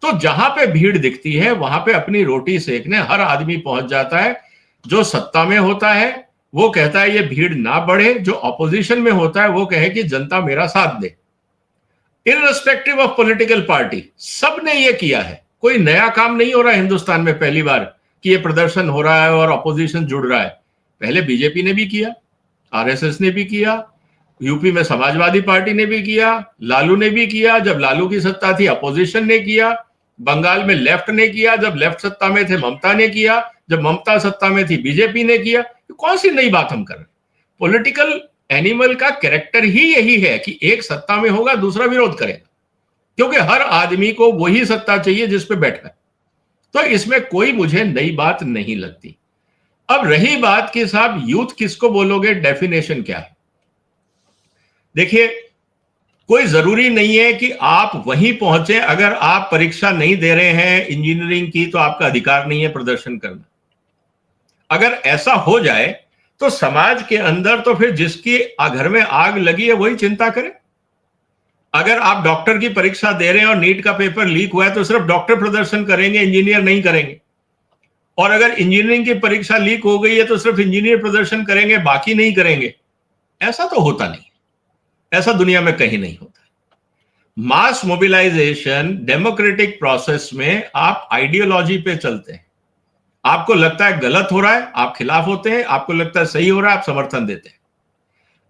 तो जहां पे भीड़ दिखती है वहां पे अपनी रोटी सेकने हर आदमी पहुंच जाता है। जो सत्ता में होता है वो कहता है ये भीड़ ना बढ़े, जो ऑपोजिशन में होता है वो कहे कि जनता मेरा साथ दे। इररिस्पेक्टिव ऑफ पॉलिटिकल पार्टी सबने ये किया है, कोई नया काम नहीं हो रहा है हिंदुस्तान में पहली बार कि ये प्रदर्शन हो रहा है और ऑपोजिशन जुड़ रहा है। पहले बीजेपी ने भी किया, RSS ने भी किया, यूपी में समाजवादी पार्टी ने भी किया, लालू ने भी किया, जब लालू की सत्ता थी अपोजिशन ने किया, बंगाल में लेफ्ट ने किया, जब लेफ्ट सत्ता में थे ममता ने किया, जब ममता सत्ता में थी बीजेपी ने किया। कौन सी नई बात हम कर रहे हैं? पॉलिटिकल एनिमल का कैरेक्टर ही यही है कि एक सत्ता में होगा दूसरा विरोध करेगा, क्योंकि हर आदमी को वही सत्ता चाहिए जिस पे बैठा है। तो इसमें कोई मुझे नई बात नहीं लगती। अब रही बात कि साहब यूथ किसको बोलोगे, डेफिनेशन क्या है? देखिए, कोई जरूरी नहीं है कि आप वहीं पहुंचे। अगर आप परीक्षा नहीं दे रहे हैं इंजीनियरिंग की तो आपका अधिकार नहीं है प्रदर्शन करना। अगर ऐसा हो जाए तो समाज के अंदर तो फिर जिसकी घर में आग लगी है वही चिंता करे। अगर आप डॉक्टर की परीक्षा दे रहे हैं और नीट का पेपर लीक हुआ है तो सिर्फ डॉक्टर प्रदर्शन करेंगे, इंजीनियर नहीं करेंगे। और अगर इंजीनियरिंग की परीक्षा लीक हो गई है तो सिर्फ इंजीनियर प्रदर्शन करेंगे, बाकी नहीं करेंगे। ऐसा तो होता नहीं, ऐसा दुनिया में कहीं नहीं होता। मास मोबिलाइजेशन डेमोक्रेटिक प्रोसेस में आप आइडियोलॉजी पे चलते हैं। आपको लगता है गलत हो रहा है, आप खिलाफ होते हैं, आपको लगता है सही हो रहा है, आप समर्थन देते हैं।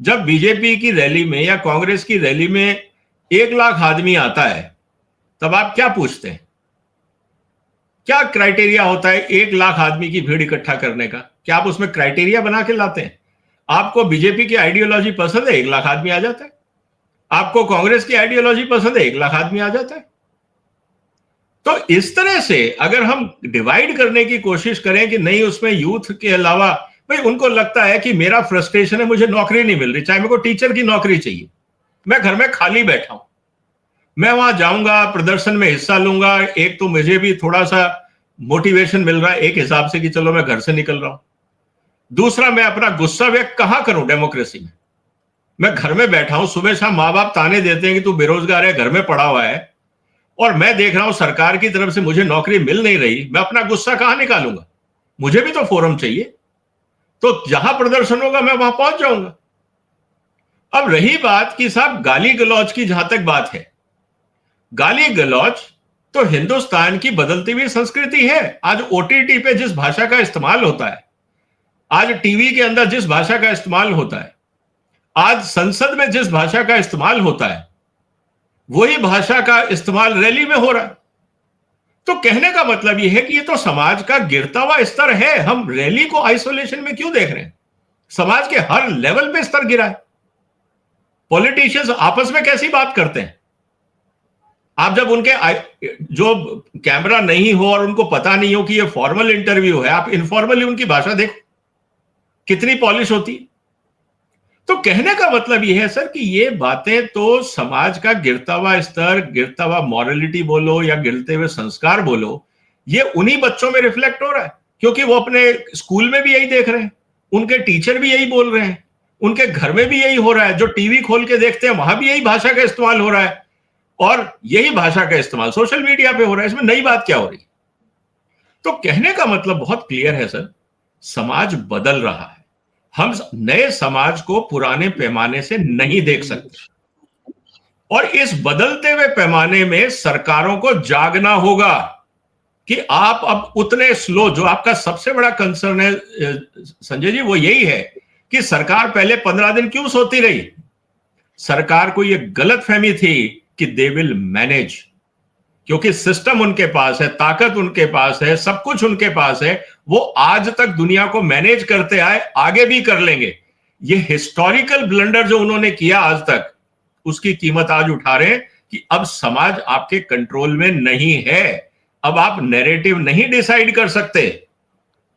जब बीजेपी की रैली में या कांग्रेस की रैली में 1 लाख आदमी आता है, तब आप क्या पूछते हैं? क्या क्राइटेरिया होता है 1 लाख आदमी की भीड़ इकट्ठा करने का? क्या आप उसमें क्राइटेरिया बना के लाते हैं? आपको बीजेपी की आइडियोलॉजी पसंद है, 1 लाख आदमी आ जाता है। आपको कांग्रेस की आइडियोलॉजी पसंद है, 1 लाख आदमी आ जाता है। तो इस तरह से अगर हम डिवाइड करने की कोशिश करें कि नहीं, उसमें यूथ के अलावा, भाई उनको लगता है कि मेरा फ्रस्ट्रेशन है, मुझे नौकरी नहीं मिल रही, चाहे मेरे को टीचर की नौकरी चाहिए, मैं घर में खाली बैठा हूं, मैं वहां जाऊंगा, प्रदर्शन में हिस्सा लूंगा, एक तो मुझे भी थोड़ा सा मोटिवेशन मिल रहा है एक हिसाब से कि चलो मैं घर से निकल रहा हूं। दूसरा, मैं अपना गुस्सा व्यक्त कहां करूं डेमोक्रेसी में? मैं घर में बैठा हूं, सुबह शाम माँ बाप ताने देते हैं कि तू बेरोजगार है, घर में पड़ा हुआ है, और मैं देख रहा हूं सरकार की तरफ से मुझे नौकरी मिल नहीं रही, मैं अपना गुस्सा कहां निकालूंगा? मुझे भी तो फोरम चाहिए, तो जहां प्रदर्शन होगा मैं वहां पहुंच जाऊंगा। अब रही बात कि साहब गाली गलौज की, जहां तक बात है, गाली गलौज तो हिंदुस्तान की बदलती हुई संस्कृति है। आज ओटीटी पे जिस भाषा का इस्तेमाल होता है, आज टीवी के अंदर जिस भाषा का इस्तेमाल होता है, आज संसद में जिस भाषा का इस्तेमाल होता है, वही भाषा का इस्तेमाल रैली में हो रहा है। तो कहने का मतलब यह है कि ये तो समाज का गिरता हुआ स्तर है। हम रैली को आइसोलेशन में क्यों देख रहे हैं? समाज के हर लेवल पे स्तर गिरा है। पॉलिटिशियंस आपस में कैसी बात करते हैं? आप जब उनके जो कैमरा नहीं हो और उनको पता नहीं हो कि ये फॉर्मल इंटरव्यू है, आप इनफॉर्मली उनकी भाषा देखो, कितनी पॉलिश होती है। तो कहने का मतलब यह है सर कि ये बातें तो समाज का गिरता हुआ स्तर, गिरता हुआ मॉरलिटी बोलो या गिरते हुए संस्कार बोलो, ये उन्हीं बच्चों में रिफ्लेक्ट हो रहा है, क्योंकि वो अपने स्कूल में भी यही देख रहे हैं, उनके टीचर भी यही बोल रहे हैं, उनके घर में भी यही हो रहा है, जो टीवी खोल के देखते हैं वहां भी यही भाषा का इस्तेमाल हो रहा है, और यही भाषा का इस्तेमाल सोशल मीडिया पे हो रहा है। इसमें नई बात क्या हो रही? तो कहने का मतलब बहुत क्लियर है सर, समाज बदल रहा है। हम नए समाज को पुराने पैमाने से नहीं देख सकते, और इस बदलते हुए पैमाने में सरकारों को जागना होगा कि आप अब उतने स्लो, जो आपका सबसे बड़ा कंसर्न है संजय जी, वो यही है कि सरकार पहले 15 दिन क्यों सोती रही? सरकार को यह गलतफहमी थी कि दे विल मैनेज, क्योंकि सिस्टम उनके पास है, ताकत उनके पास है, सब कुछ उनके पास है, वो आज तक दुनिया को मैनेज करते आए, आगे भी कर लेंगे। ये हिस्टोरिकल ब्लंडर जो उन्होंने किया आज तक, उसकी कीमत आज उठा रहे हैं कि अब समाज आपके कंट्रोल में नहीं है। अब आप नैरेटिव नहीं डिसाइड कर सकते,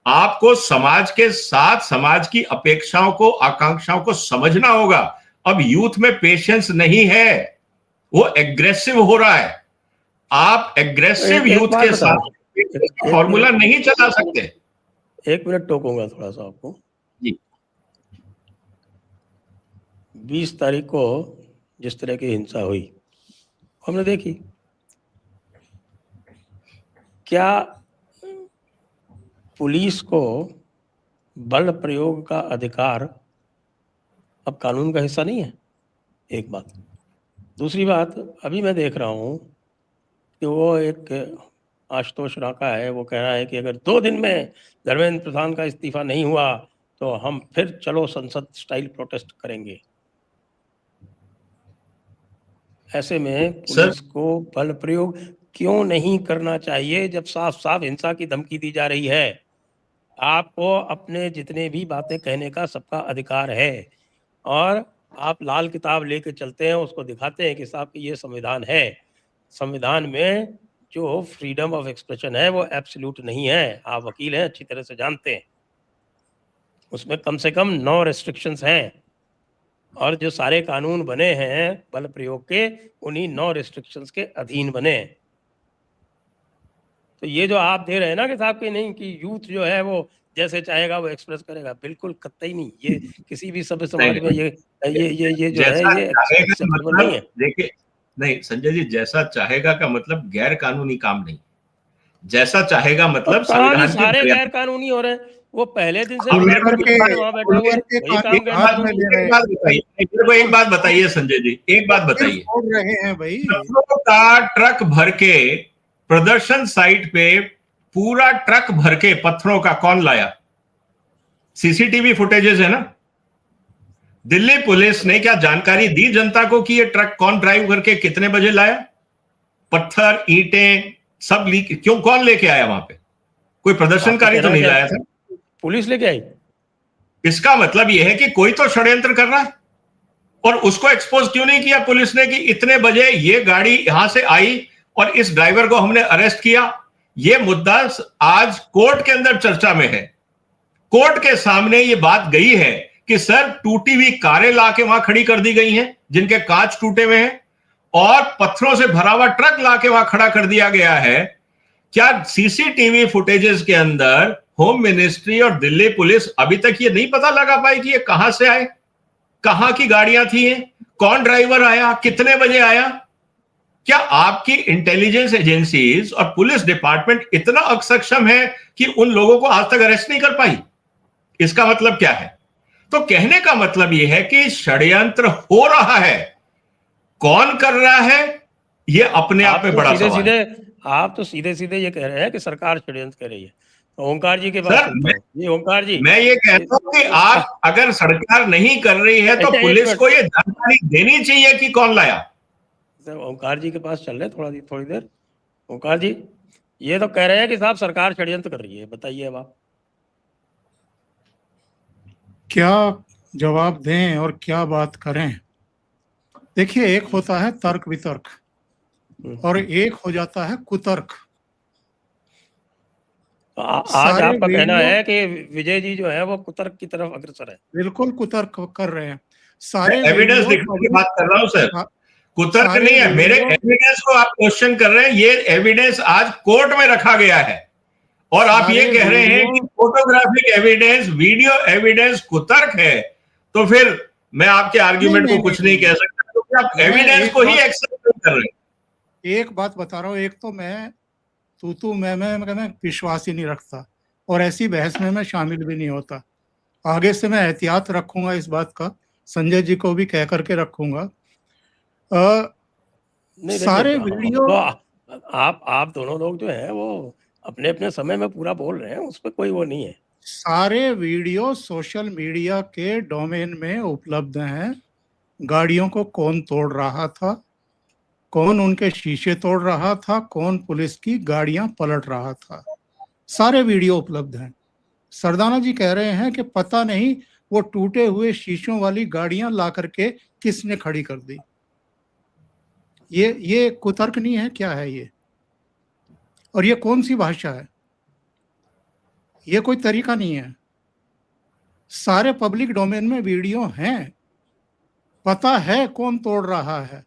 आपको समाज के साथ समाज की अपेक्षाओं को, आकांक्षाओं को समझना होगा। अब यूथ में पेशेंस नहीं है, वो एग्रेसिव हो रहा है। आप एग्रेसिव यूथ के साथ फॉर्मूला नहीं चला सकते। 1 मिनट टोकूंगा थोड़ा सा आपको जी। 20 तारीख को जिस तरह की हिंसा हुई हमने देखी, क्या पुलिस को बल प्रयोग का अधिकार अब कानून का हिस्सा नहीं है? एक बात। दूसरी बात, अभी मैं देख रहा हूँ कि वो एक आशुतोष राका है, वो कह रहा है कि अगर 2 दिन में धर्मेंद्र प्रधान का इस्तीफा नहीं हुआ तो हम फिर चलो संसद स्टाइल प्रोटेस्ट करेंगे। ऐसे में पुलिस को बल प्रयोग क्यों नहीं करना चाहिए जब साफ साफ हिंसा की धमकी दी जा रही है? आपको अपने जितने भी बातें कहने का सबका अधिकार है, और आप लाल किताब लेके चलते हैं, उसको दिखाते हैं कि साहब कि ये संविधान है। संविधान में जो फ्रीडम ऑफ एक्सप्रेशन है वो एब्सोल्यूट नहीं है, आप वकील हैं, अच्छी तरह से जानते हैं। उसमें कम से कम 9 रेस्ट्रिक्शंस हैं, और जो सारे कानून बने हैं बल प्रयोग के, उन्हीं 9 रेस्ट्रिक्शंस के अधीन बने। तो ये जो आप दे रहे हैं ना कि साहब कि नहीं, कि यूथ जो है वो जैसे चाहेगा वो एक्सप्रेस करेगा, बिल्कुल कतई नहीं। ये किसी भी सभ्य समाज में ये जो है ये एक्सेप्टेबल नहीं है। देखिए, नहीं संजय जी, जैसा चाहेगा का मतलब गैर कानूनी काम नहीं, जैसा चाहेगा मतलब संविधान सारे गैर कानूनी हो रहे हैं। वो पहले दिन से अब बिना मेरे को टिकट के वहां बैठा हुआ है, के वही काम एक कहता बात हूँ। एक बात बताइए, मेरे को एक बात बताइए संजय जी, एक बात बताइए, छोड़ रहे हैं भाई। पत्थरों का ट्रक भर के प्रदर्शन साइट पे पूरा ट्रक भर के पत्थरों का कौन लाया? सीसीटीवी फुटेजेस है ना। दिल्ली पुलिस ने क्या जानकारी दी जनता को कि ये ट्रक कौन ड्राइव करके कितने बजे लाया? पत्थर, ईंटें सब लीक क्यों, कौन लेके आया वहां पे? कोई प्रदर्शनकारी तो नहीं लाया था, पुलिस लेके आई। इसका मतलब यह है कि कोई तो षड्यंत्र कर रहा है। और उसको एक्सपोज क्यों नहीं किया पुलिस ने कि इतने बजे ये गाड़ी यहां से आई और इस ड्राइवर को हमने अरेस्ट किया? ये मुद्दा आज कोर्ट के अंदर चर्चा में है। कोर्ट के सामने ये बात गई है कि सर टूटी हुई कारें लाके वहां खड़ी कर दी गई हैं जिनके कांच टूटे हुए हैं, और पत्थरों से भरा हुआ ट्रक लाके वहां खड़ा कर दिया गया है। क्या सीसीटीवी फुटेजेस के अंदर होम मिनिस्ट्री और दिल्ली पुलिस अभी तक ये नहीं पता लगा पाई कि ये कहां से आए, कहां की गाड़ियां थी, कौन ड्राइवर आया, कितने बजे आया? क्या आपकी इंटेलिजेंस एजेंसीज और पुलिस डिपार्टमेंट इतना अक्षम है कि उन लोगों को आज तक अरेस्ट नहीं कर पाई? इसका मतलब क्या है? तो कहने का मतलब यह है कि षड्यंत्र हो रहा है। कौन कर रहा है ये अपने आप में बड़ा सवाल है। आप तो सीधे सीधे ये कह रहे हैं कि सरकार षड्यंत्र कर रही है। तो ओंकार जी के पास सर, चलता हूं। ये ओंकार जी, मैं ये कहता हूं कि आप अगर सरकार नहीं कर रही है तो पुलिस को ये जानकारी देनी चाहिए कि कौन लाया। सर ओंकार जी के पास चल रहे थोड़ी देर। ओंकार जी, ये तो कह रहे हैं कि साहब सरकार षड्यंत्र कर रही है, बताइए अब आप क्या जवाब दें और क्या बात करें। देखिए, एक होता है तर्क वितर्क और एक हो जाता है कुतर्क। आज आपका कहना है कि विजय जी जो है वो कुतर्क की तरफ अग्रसर है। बिल्कुल कुतर्क कर रहे हैं। सारे एविडेंस दिखाने की बात कर रहा हूं सर, कुतर्क नहीं है। मेरे एविडेंस को आप क्वेश्चन कर रहे हैं। ये एविडेंस आज कोर्ट में रखा गया है और आप ये कह रहे हैं कि फोटोग्राफिक एविडेंस, वीडियो एविडेंस कुतर्क है, तो फिर मैं आपके आर्ग्यूमेंट को कुछ नहीं कह सकता, क्योंकि आप एविडेंस को ही एक्सेप्ट कर रहे हैं। एक बात बता रहा हूं, एक तो मैं मैं विश्वास ही नहीं रखता और ऐसी बहस में मैं शामिल भी नहीं होता। आगे से मैं एहतियात रखूंगा इस बात का, संजय जी को भी कह करके रखूंगा। सारे वीडियो तो आप दोनों लोग जो है वो अपने अपने समय में पूरा बोल रहे हैं, उस पर कोई वो नहीं है। सारे वीडियो सोशल मीडिया के डोमेन में उपलब्ध हैं। गाड़ियों को कौन तोड़ रहा था, कौन उनके शीशे तोड़ रहा था, कौन पुलिस की गाड़ियां पलट रहा था, सारे वीडियो उपलब्ध हैं। सरदाना जी कह रहे हैं कि पता नहीं वो टूटे हुए शीशों वाली गाड़ियां ला करके किसने खड़ी कर दी। ये कुतर्क नहीं है, क्या है ये? और ये कौन सी भाषा है? ये कोई तरीका नहीं है। सारे पब्लिक डोमेन में वीडियो हैं। पता है कौन तोड़ रहा है,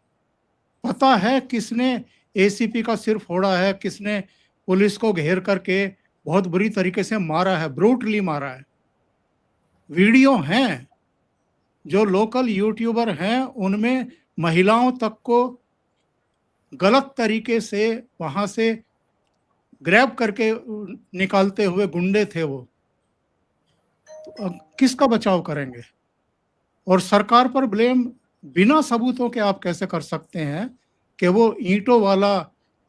पता है किसने एसीपी का सिर फोड़ा है, किसने पुलिस को घेर करके बहुत बुरी तरीके से मारा है, ब्रूटली मारा है। वीडियो हैं। जो लोकल यूट्यूबर हैं उनमें महिलाओं तक को गलत तरीके से वहां से ग्रैब करके निकालते हुए गुंडे थे वो। तो किसका बचाव करेंगे? और सरकार पर ब्लेम बिना सबूतों के आप कैसे कर सकते हैं कि वो ईंटों वाला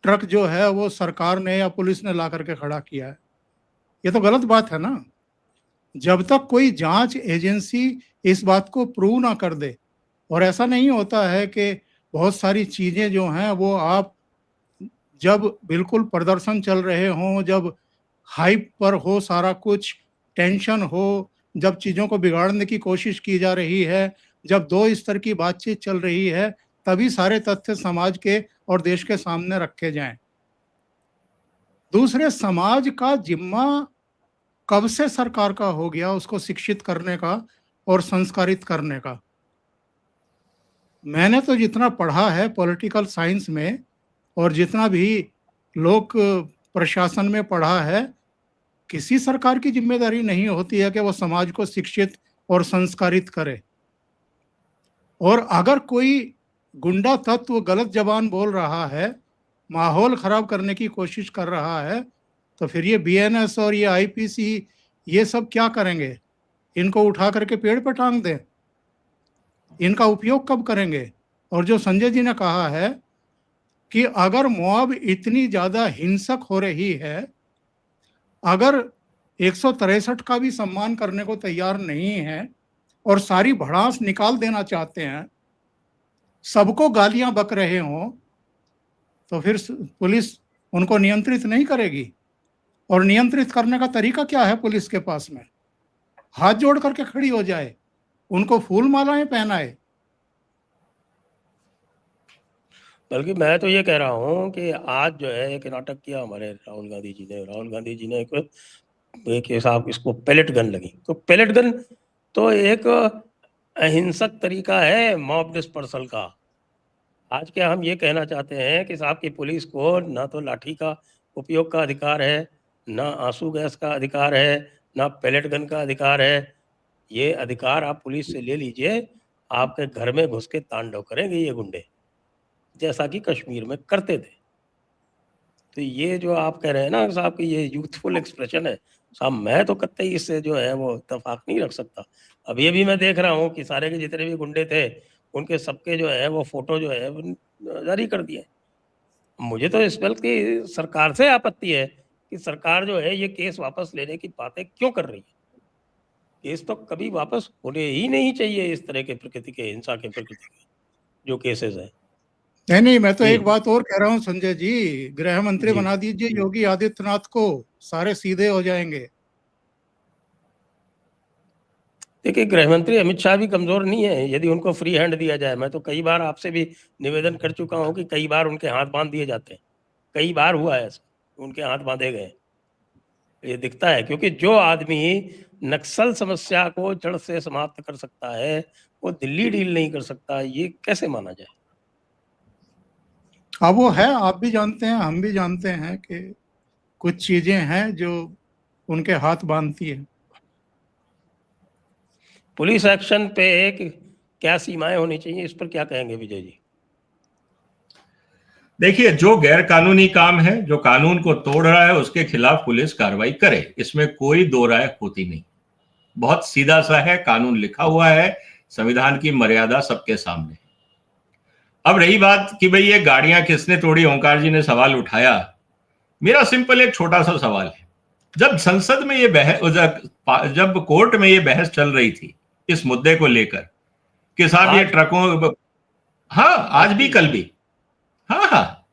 ट्रक जो है वो सरकार ने या पुलिस ने ला करके खड़ा किया है? ये तो गलत बात है ना। जब तक कोई जांच एजेंसी इस बात को प्रूव ना कर दे, और ऐसा नहीं होता है कि बहुत सारी चीजें जो हैं वो आप जब बिल्कुल प्रदर्शन चल रहे हों, जब हाइप पर हो, सारा कुछ टेंशन हो, जब चीज़ों को बिगाड़ने की कोशिश की जा रही है, जब दो स्तर की बातचीत चल रही है, तभी सारे तथ्य समाज के और देश के सामने रखे जाएं। दूसरे, समाज का जिम्मा कब से सरकार का हो गया उसको शिक्षित करने का और संस्कारित करने का? मैंने तो जितना पढ़ा है पॉलिटिकल साइंस में और जितना भी लोक प्रशासन में पढ़ा है, किसी सरकार की जिम्मेदारी नहीं होती है कि वो समाज को शिक्षित और संस्कारित करे। और अगर कोई गुंडा तत्व गलत जबान बोल रहा है, माहौल खराब करने की कोशिश कर रहा है, तो फिर ये बीएनएस और ये आईपीसी ये सब क्या करेंगे? इनको उठा करके पेड़ पर टांग दें? इनका उपयोग कब करेंगे? और जो संजय जी ने कहा है कि अगर मॉब इतनी ज्यादा हिंसक हो रही है, अगर 163 का भी सम्मान करने को तैयार नहीं है और सारी भड़ास निकाल देना चाहते हैं, सबको गालियां बक रहे हों, तो फिर पुलिस उनको नियंत्रित नहीं करेगी। और नियंत्रित करने का तरीका क्या है पुलिस के पास में? हाथ जोड़ करके खड़ी हो जाए, उनको फूल मालाएं पहनाए। बल्कि मैं तो ये कह रहा हूँ कि आज जो है एक नाटक किया हमारे राहुल गांधी जी ने एक साहब इसको पैलेट गन लगी, तो पैलेट गन तो एक अहिंसक तरीका है मॉब डिस्पर्सल का। आज क्या हम ये कहना चाहते हैं कि साहब की पुलिस को ना तो लाठी का उपयोग का अधिकार है, ना आंसू गैस का अधिकार है, ना पैलेट गन का अधिकार है। ये अधिकार आप पुलिस से ले लीजिए, आपके घर में घुस के तांडव करेंगे ये गुंडे, जैसा कि कश्मीर में करते थे। तो ये जो आप कह रहे हैं ना साहब कि ये यूथफुल एक्सप्रेशन है साहब, मैं तो कतई इससे जो है वो इत्तेफाक नहीं रख सकता। अब ये भी मैं देख रहा हूँ कि सारे के जितने भी गुंडे थे उनके सबके जो है वो फोटो जो है वो जारी कर दिए। मुझे तो इस पल की सरकार से आपत्ति है कि सरकार जो है ये केस वापस लेने की बातें क्यों कर रही है। केस तो कभी वापस होने ही नहीं चाहिए, इस तरह के प्रकृति के, हिंसा के प्रकृति के जो केसेस है। नहीं, मैं तो जी एक बात और कह रहा हूँ संजय जी, गृह मंत्री जी बना दीजिए योगी आदित्यनाथ को, सारे सीधे हो जाएंगे। देखिए, गृह मंत्री अमित शाह भी कमजोर नहीं है यदि उनको फ्री हैंड दिया जाए। मैं तो कई बार आपसे भी निवेदन कर चुका हूं कि कई बार उनके हाथ बांध दिए जाते हैं, कई बार हुआ है ऐसा, उनके हाथ बांधे गए। ये दिखता है, क्योंकि जो आदमी नक्सल समस्या को जड़ से समाप्त कर सकता है वो दिल्ली डील नहीं कर सकता, ये कैसे माना जाए? हाँ, वो है, आप भी जानते हैं, हम भी जानते हैं कि कुछ चीजें हैं जो उनके हाथ बांधती है। पुलिस एक्शन पे क्या सीमाएं होनी चाहिए, इस पर क्या कहेंगे विजय जी? देखिए, जो गैर कानूनी काम है, जो कानून को तोड़ रहा है, उसके खिलाफ पुलिस कार्रवाई करे, इसमें कोई दो राय होती नहीं। बहुत सीधा सा है, कानून लिखा हुआ है, संविधान की मर्यादा सबके सामने। अब रही बात कि भाई ये गाड़ियां किसने तोड़ी, ओंकार जी ने सवाल उठाया। मेरा सिंपल एक छोटा सा सवाल है, जब संसद में ये बहस, जब कोर्ट में ये बहस चल रही थी इस मुद्दे को लेकर कि साहब ये ट्रकों, हाँ आज भी कल भी, हाँ,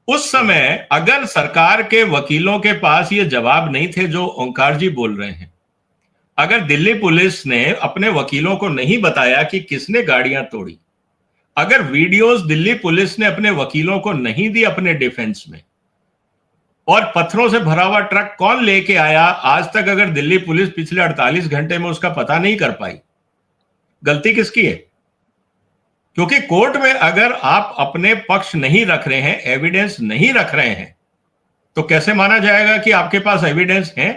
उस समय अगर सरकार के वकीलों के पास ये जवाब नहीं थे जो ओंकार जी बोल रहे हैं, अगर दिल्ली पुलिस ने अपने वकीलों को नहीं बताया कि किसने गाड़ियां तोड़ी, अगर वीडियोस दिल्ली पुलिस ने अपने वकीलों को नहीं दी अपने डिफेंस में, और पत्थरों से भरा हुआ ट्रक कौन लेके आया, आज तक अगर दिल्ली पुलिस पिछले 48 घंटे में उसका पता नहीं कर पाई, गलती किसकी है? क्योंकि कोर्ट में अगर आप अपने पक्ष नहीं रख रहे हैं, एविडेंस नहीं रख रहे हैं, तो कैसे माना जाएगा कि आपके पास एविडेंस है?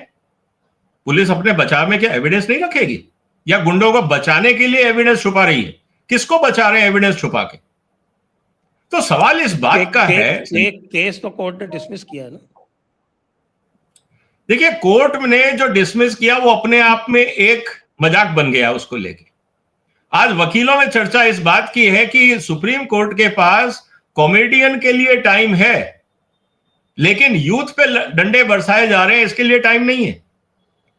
पुलिस अपने बचाव में क्या एविडेंस नहीं रखेगी? या गुंडों को बचाने के लिए एविडेंस छुपा रही है? किसको बचा रहे हैं एविडेंस छुपा के? तो सवाल इस बात का है, केस तो कोर्ट ने डिसमिस किया है ना। देखिए, कोर्ट ने जो डिसमिस किया वो अपने आप में एक मजाक बन गया उसको लेके। आज वकीलों में चर्चा इस बात की है कि सुप्रीम कोर्ट के पास कॉमेडियन के लिए टाइम है, लेकिन यूथ पे डंडे बरसाए जा रहे हैं, इसके लिए टाइम नहीं है।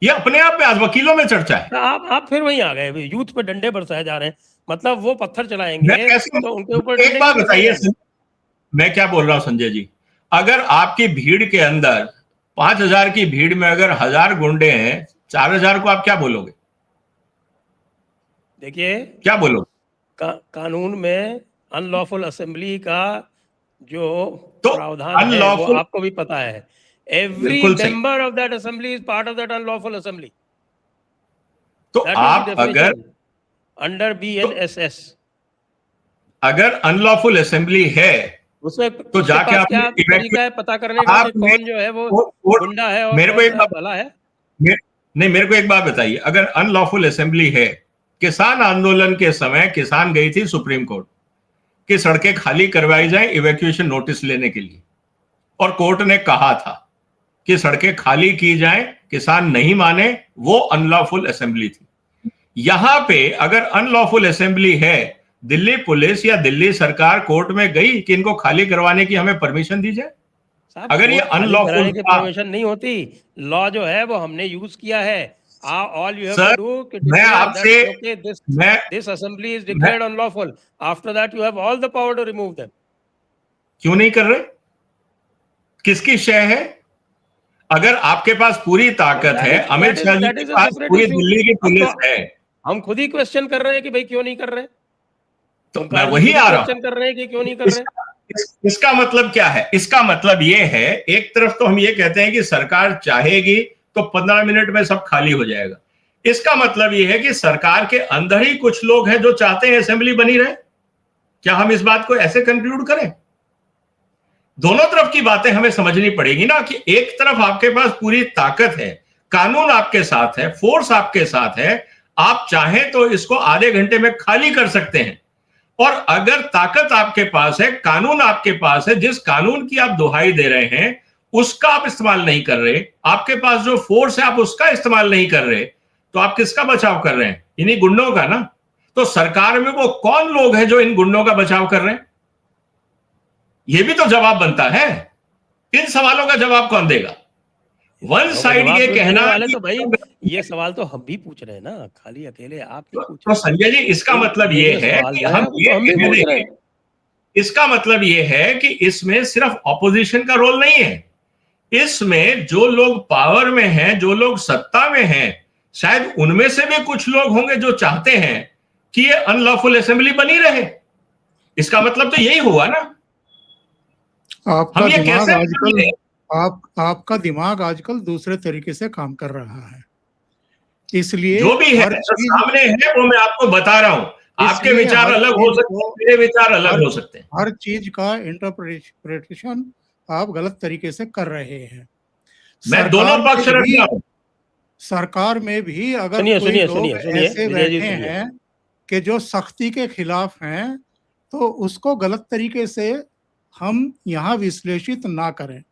ये अपने आप में आज वकीलों में चर्चा है। आप फिर वहीं आ गए, यूथ पे डंडे बरसाए जा रहे हैं, मतलब वो पत्थर चलाएंगे तो उनके ऊपर। एक बात बताइए, मैं क्या बोल रहा हूं संजय जी, अगर आपकी भीड़ के अंदर 5000 की भीड़ में अगर 1000 गुंडे हैं, 4000 को आप क्या बोलोगे? देखिए, क्या बोलोगे? कानून में अनलॉफुल असेंबली का जो तो प्रावधान है वो आपको भी पता है। Every member of that assembly is part of that unlawful assembly. तो आप अगर अंडर BNSS अगर अनलॉफुल असेंबली है उसमें तो जाके आप क्या तरीका है पता करने का कि कौन जो है वो गुंडा है और मेरे को एक भला है? नहीं, मेरे को एक बात बताइए, अगर अनलॉफुल असेंबली है, किसान आंदोलन के समय किसान गई थी सुप्रीम कोर्ट कि सड़कें खाली करवाई जाए इवैक्यूएशन नोटिस लेने के लिए, और कोर्ट ने कहा था कि सड़कें खाली की जाएं, किसान नहीं माने, वो अनलॉफुल असेंबली थी। यहां पे अगर अनलॉफुल असेंबली है, दिल्ली पुलिस या दिल्ली सरकार कोर्ट में गई कि इनको खाली करवाने की हमें परमिशन दी जाए? अगर ये अनलॉफुल की था, परमिशन नहीं होती, लॉ जो है वो हमने यूज किया है। All you have sir, to do कि मैं आपसे ओके मैं this assembly is declared unlawful, after that you have all the power to remove them. क्यों नहीं कर रहे? किसकी शय है? अगर आपके पास पूरी ताकत है, अमित शाह जी के पास पूरी दिल्ली की पुलिस है, हम खुद ही क्वेश्चन कर रहे हैं कि भाई क्यों नहीं कर रहे, तो मैं वही आ रहा हूं। क्वेश्चन कर रहे हैं कि क्यों नहीं कर रहे। इसका मतलब क्या है? इसका मतलब ये है, एक तरफ तो हम ये कहते हैं कि सरकार चाहेगी तो 15 मिनट में सब खाली हो जाएगा। इसका मतलब ये है कि सरकार के अंदर ही कुछ लोग हैं जो चाहते हैं असेंबली बनी रहे। क्या हम इस बात को ऐसे कंक्लूड करें? दोनों तरफ की बातें हमें समझनी पड़ेगी ना, कि एक तरफ आपके पास पूरी ताकत है, कानून आपके साथ है, फोर्स आपके साथ है, आप चाहें तो इसको आधे घंटे में खाली कर सकते हैं। और अगर ताकत आपके पास है, कानून आपके पास है, जिस कानून की आप दुहाई दे रहे हैं उसका आप इस्तेमाल नहीं कर रहे, आपके पास जो फोर्स है आप उसका इस्तेमाल नहीं कर रहे, तो आप किसका बचाव कर रहे हैं? इन्हीं गुंडों का ना। तो सरकार में वो कौन लोग हैं जो इन गुंडों का बचाव कर रहे हैं? ये भी तो जवाब बनता है। इन सवालों का जवाब कौन देगा? वन साइड ये कहना वाले तो भाई, ये सवाल तो हम भी पूछ रहे हैं ना, खाली अकेले आप नहीं पूछ तो रहे। संजय जी, इसका मतलब ये है कि हम ये पूछ रहे हैं, इसका मतलब ये है कि इसमें सिर्फ ऑपोजिशन का रोल नहीं है, इसमें जो लोग पावर में हैं, जो लोग सत्ता में हैं, शायद उनमें से भी कुछ लोग होंगे जो चाहते हैं कि ये अनलॉफुल असेंबली बनी रहे। इसका मतलब तो यही हुआ ना। आपका दिमाग आजकल आपका दिमाग आजकल दूसरे तरीके से काम कर रहा है, इसलिए जो भी है जो सामने है वो मैं आपको बता रहा हूं। आपके विचार अलग हो सकते हैं, मेरे विचार अलग हो सकते हैं। हर चीज का इंटरप्रिटेशन आप गलत तरीके से कर रहे हैं। मैं दोनों पक्ष रख रहा हूं। सरकार में भी अगर कोई लोग ऐसे बैठे हैं कि जो सख्ती के खिलाफ हैं, तो उसको गलत तरीके से हम यहाँ विश्लेषित ना करें।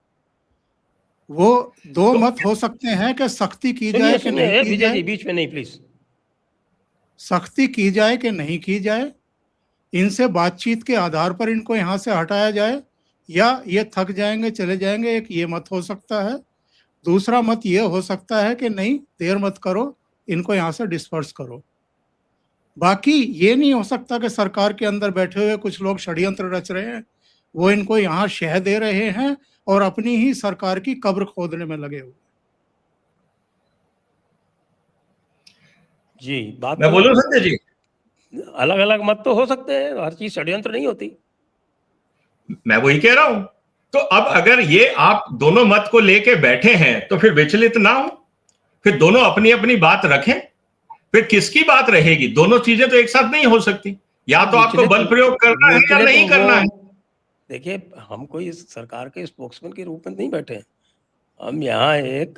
वो दो मत हो सकते हैं कि सख्ती की जाए कि नहीं की जाए, बीच में नहीं प्लीज, सख्ती की जाए कि नहीं की जाए, इनसे बातचीत के आधार पर इनको यहाँ से हटाया जाए, या ये थक जाएंगे चले जाएंगे, एक ये मत हो सकता है। दूसरा मत ये हो सकता है कि नहीं, देर मत करो, इनको यहाँ से डिस्पर्स करो। बाकी ये नहीं हो सकता कि सरकार के अंदर बैठे हुए कुछ लोग षड्यंत्र रच रहे हैं, वो इनको यहाँ शह दे रहे हैं और अपनी ही सरकार की कब्र खोदने में लगे हुए। जी बात मैं बोलूं संजय जी, अलग अलग मत तो हो सकते हैं, हर चीज षड्यंत्र नहीं होती। मैं वही कह रहा हूं। तो अब अगर ये आप दोनों मत को लेके बैठे हैं तो फिर विचलित ना हो, फिर दोनों अपनी अपनी बात रखें। फिर किसकी बात रहेगी? दोनों चीजें तो एक साथ नहीं हो सकती। या तो आपको बल प्रयोग करना है या नहीं करना है। देखिए, हम कोई सरकार के स्पोक्समैन के रूप में नहीं बैठे, हम यहाँ एक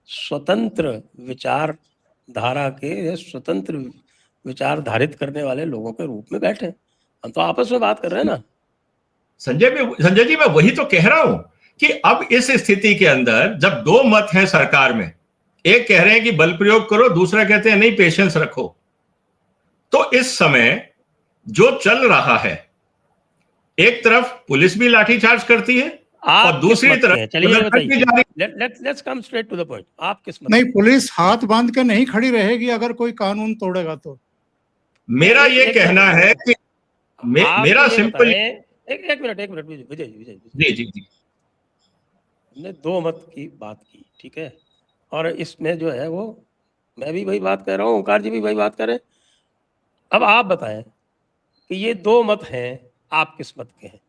स्वतंत्र विचारधारा के स्वतंत्र विचार धारित करने वाले लोगों के रूप में बैठे। हम तो आपस में बात कर रहे हैं ना। संजय जी, मैं वही तो कह रहा हूं कि अब इस स्थिति के अंदर जब दो मत हैं सरकार में, एक कह रहे हैं कि बल प्रयोग करो, दूसरा कहते हैं नहीं पेशेंस रखो, तो इस समय जो चल रहा है, एक तरफ पुलिस भी लाठीचार्ज करती है और दूसरी तरफ let's come straight to the point. आप किस मत? नहीं, पुलिस हाथ बांध के नहीं खड़ी रहेगी अगर कोई कानून तोड़ेगा तो। मेरा ये कहना है कि मेरा सिंपल एक मिनट विजय जी हमने दो मत की बात की, ठीक है, और इसमें जो है वो मैं भी वही बात कह रहा हूँ, ओंकार जी भी वही बात करें। अब आप बताएं कि ये दो मत हैं, आप किस मत के हैं?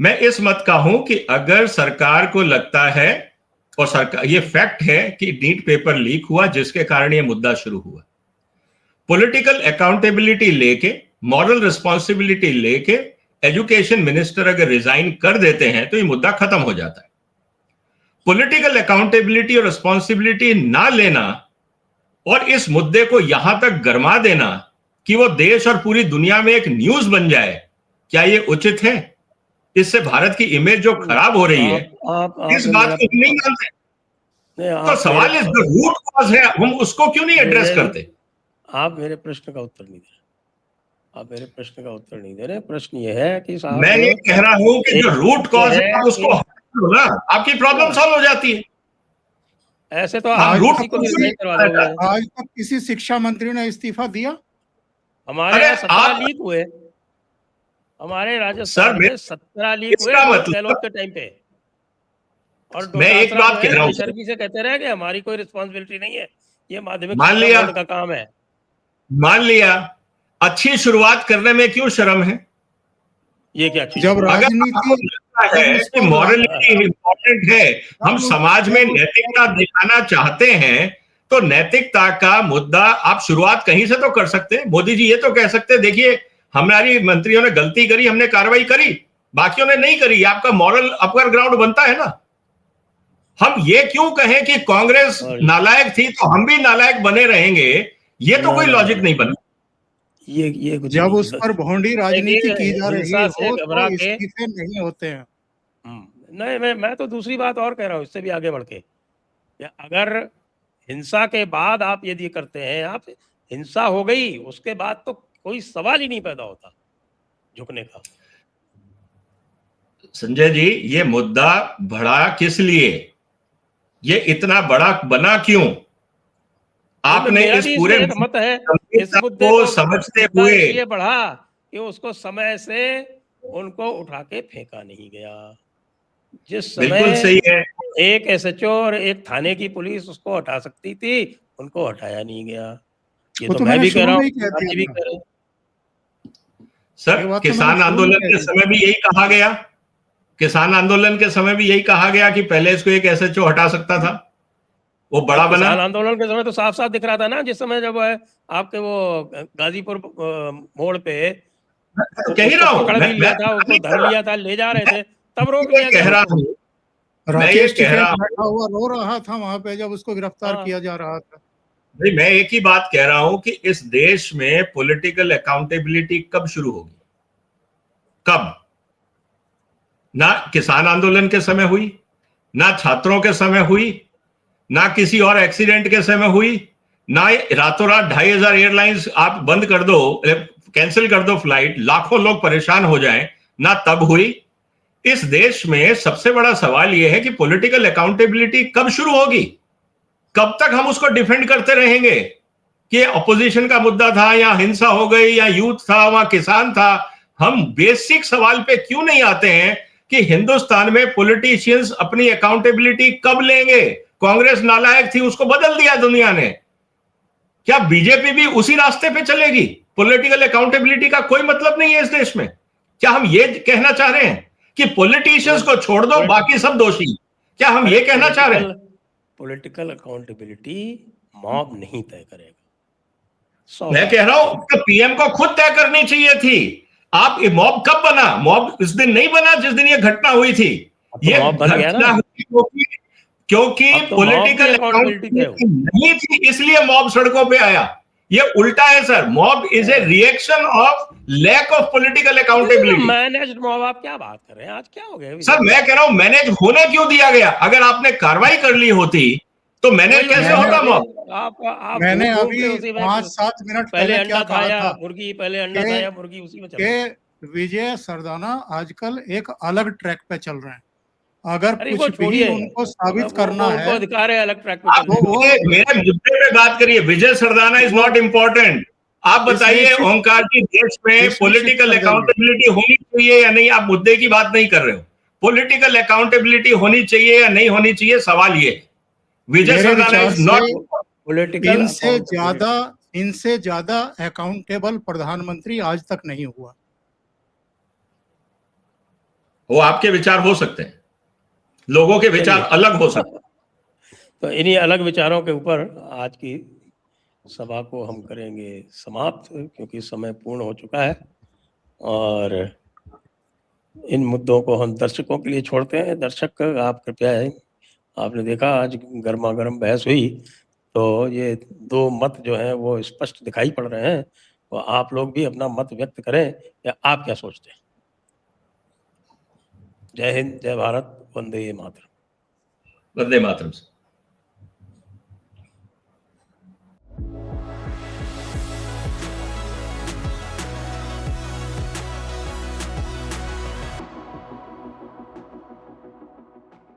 मैं इस मत का हूं कि अगर सरकार को लगता है, और सरकार, ये फैक्ट है कि नीट पेपर लीक हुआ जिसके कारण ये मुद्दा शुरू हुआ, पॉलिटिकल अकाउंटेबिलिटी लेके, मॉरल रिस्पॉन्सिबिलिटी लेके एजुकेशन मिनिस्टर अगर रिजाइन कर देते हैं तो ये मुद्दा खत्म हो जाता है। पॉलिटिकल अकाउंटेबिलिटी और रिस्पॉन्सिबिलिटी ना लेना और इस मुद्दे को यहां तक गरमा देना कि वो देश और पूरी दुनिया में एक न्यूज बन जाए, क्या ये उचित है? इससे भारत की इमेज जो खराब हो रही है, इस बात को नहीं मानते। तो सवाल इस जो रूट कॉज है, हम उसको क्यों नहीं एड्रेस करते? आप मेरे प्रश्न का उत्तर नहीं दे रहे। आप मेरे प्रश्न का उत्तर नहीं दे रहे। प्रश्न ये है कि साहब, मैं ये कह रहा हूं कि जो रूट कॉज है आप उसको हटा दो ना, आपकी प्रॉब्लम सॉल्व हो जाती है। ऐसे तो आप रूट किसी को भी रिजाइन करवा दोगे। आज तक किसी शिक्षा मंत्री ने इस्तीफा दिया? हमारे यहाँ 17 लीक हुए, हमारे राजस्थान में 17 लीक हुए गहलोत के टाइम पे। और मैं एक बात कह रहा हूँ, बेशर्मी से कहते रहे कि हमारी कोई रिस्पांसिबिलिटी नहीं है, ये माध्यमिक मान लिया बोर्ड का काम है। मान लिया, अच्छी शुरुआत करने में क्यों शर्म है? ये क्या चीज? जब राजनीति है कि मॉरलिटी इंपॉर्टेंट है, हम समाज में नैतिकता दिखाना चाहते हैं, तो नैतिकता का मुद्दा आप शुरुआत कहीं से तो कर सकते हैं। मोदी जी ये तो कह सकते हैं, देखिए हमारी मंत्रियों ने गलती करी, हमने कार्रवाई करी, बाकियों ने नहीं करी, आपका मॉरल अपर ग्राउंड बनता है ना। हम ये क्यों कहें कि कांग्रेस नालायक थी तो हम भी नालायक बने रहेंगे? ये तो कोई लॉजिक नहीं बना। ये जब उस पर भोंडी राजनीति की जा रही हो तो इस्तीफे नहीं होते हैं। नहीं, मैं तो दूसरी बात और कह रहा हूँ, इससे भी आगे बढ़ के, अगर हिंसा के बाद आप यदि करते हैं, आप हिंसा हो गई उसके बाद तो कोई सवाल ही नहीं पैदा होता झुकने का। संजय जी, ये मुद्दा बढ़ा किस लिए? ये इतना बड़ा बना क्यों? आपने इस पूरे मत है, इस मुद्दे को समझते हुए ये बढ़ा कि उसको समय से उनको उठा के फेंका नहीं गया। जिस समय बिल्कुल सही है, एक एसएचओ और एक थाने की पुलिस उसको हटा सकती थी, उनको हटाया नहीं गया। ये तो मैं भी कह रहा हूँ। सर, किसान आंदोलन के समय भी यही कहा गया, किसान आंदोलन के समय भी यही कहा गया कि पहले इसको एक एसएचओ हटा सकता था, वो बड़ा बना। किसान आंदोलन के समय तो साफ साफ दिख रहा था ना, जिस समय जब आपके वो गाजीपुर मोड़ पे कह ही रहा हूं, पकड़ भी लिया था, उसको धर लिया था, ले जा रहे थे, तब रोक लिया कह रहा हूं, राकेश टिकैत बैठा हुआ रो रहा था वहां पे जब उसको गिरफ्तार किया जा रहा था। भाई मैं एक ही बात कह रहा हूं कि इस देश में पॉलिटिकल अकाउंटेबिलिटी कब शुरू होगी? कब? ना किसान आंदोलन के समय हुई, ना छात्रों के समय हुई, ना किसी और एक्सीडेंट के समय हुई, ना रातों रात 2500 एयरलाइंस आप बंद कर दो, कैंसिल कर दो फ्लाइट, लाखों लोग परेशान हो जाएं, ना तब हुई। इस देश में सबसे बड़ा सवाल यह है कि पॉलिटिकल अकाउंटेबिलिटी कब शुरू होगी? कब तक हम उसको डिफेंड करते रहेंगे कि अपोजिशन का मुद्दा था, या हिंसा हो गई, या यूथ था, वहां किसान था? हम बेसिक सवाल पे क्यों नहीं आते हैं कि हिंदुस्तान में पॉलिटिशियंस अपनी अकाउंटेबिलिटी कब लेंगे? कांग्रेस नालायक थी, उसको बदल दिया दुनिया ने, क्या बीजेपी भी उसी रास्ते पे चलेगी? पॉलिटिकल अकाउंटेबिलिटी का कोई मतलब नहीं है इस देश में। क्या हम ये कहना चाह रहे हैं कि पॉलिटिशियंस को छोड़ दो, बाकी सब दोषी? क्या हम ये कहना चाह रहे हैं? पॉलिटिकल अकाउंटेबिलिटी मॉब नहीं तय करेगा। मैं कह रहा हूं कि पीएम को खुद तय करनी चाहिए थी। आप ये मॉब कब बना? मॉब इस दिन नहीं बना जिस दिन ये घटना हुई थी। ये घटना हुई क्योंकि पॉलिटिकल अकाउंटेबिलिटी नहीं थी, इसलिए मॉब सड़कों पे आया। ये उल्टा है sir, mob is a reaction of lack of political accountability. Managed mob, आप क्या बात कर रहे हैं? आज क्या हो गया सर? मैं कह रहा हूं मैनेज होने क्यों दिया गया? अगर आपने कार्रवाई कर ली होती तो मैनेज कैसे होता मॉब? मैंने अभी 5-7 मिनट पहले क्या कहा था, मुर्गी पहले अंडा था या मुर्गी उसी में चल रहा है। विजय सरदाना आजकल एक अलग ट्रैक पे चल रहे हैं। अगर कुछ भी उनको साबित करना है, अधिकार है अलग ट्रैक पे चलने का। मेरे मुद्दे पे बात करिए। विजय सरदाना इज नॉट इम्पोर्टेंट। आप बताइए ओंकार जी, देश में पॉलिटिकल अकाउंटेबिलिटी होनी चाहिए या नहीं? आप मुद्दे की बात नहीं कर रहे हो। पॉलिटिकल अकाउंटेबिलिटी होनी चाहिए या नहीं होनी चाहिए, सवाल ये है। विजय सरदाना इज नॉट पॉलिटिकल। इनसे ज्यादा अकाउंटेबल प्रधानमंत्री आज तक नहीं हुआ। वो आपके विचार हो सकते हैं, लोगों के विचार अलग हो सकते हैं। तो इन्हीं अलग विचारों के ऊपर आज की सभा को हम करेंगे समाप्त, क्योंकि समय पूर्ण हो चुका है और इन मुद्दों को हम दर्शकों के लिए छोड़ते हैं। दर्शक आप कृपया है, आपने देखा आज गर्मा गर्म बहस हुई, तो ये दो मत जो हैं वो स्पष्ट दिखाई पड़ रहे हैं। तो आप लोग भी अपना मत व्यक्त करें, या आप क्या सोचते हैं? जय हिंद, जय भारत, वंदे मातरम। वंदे मातरम।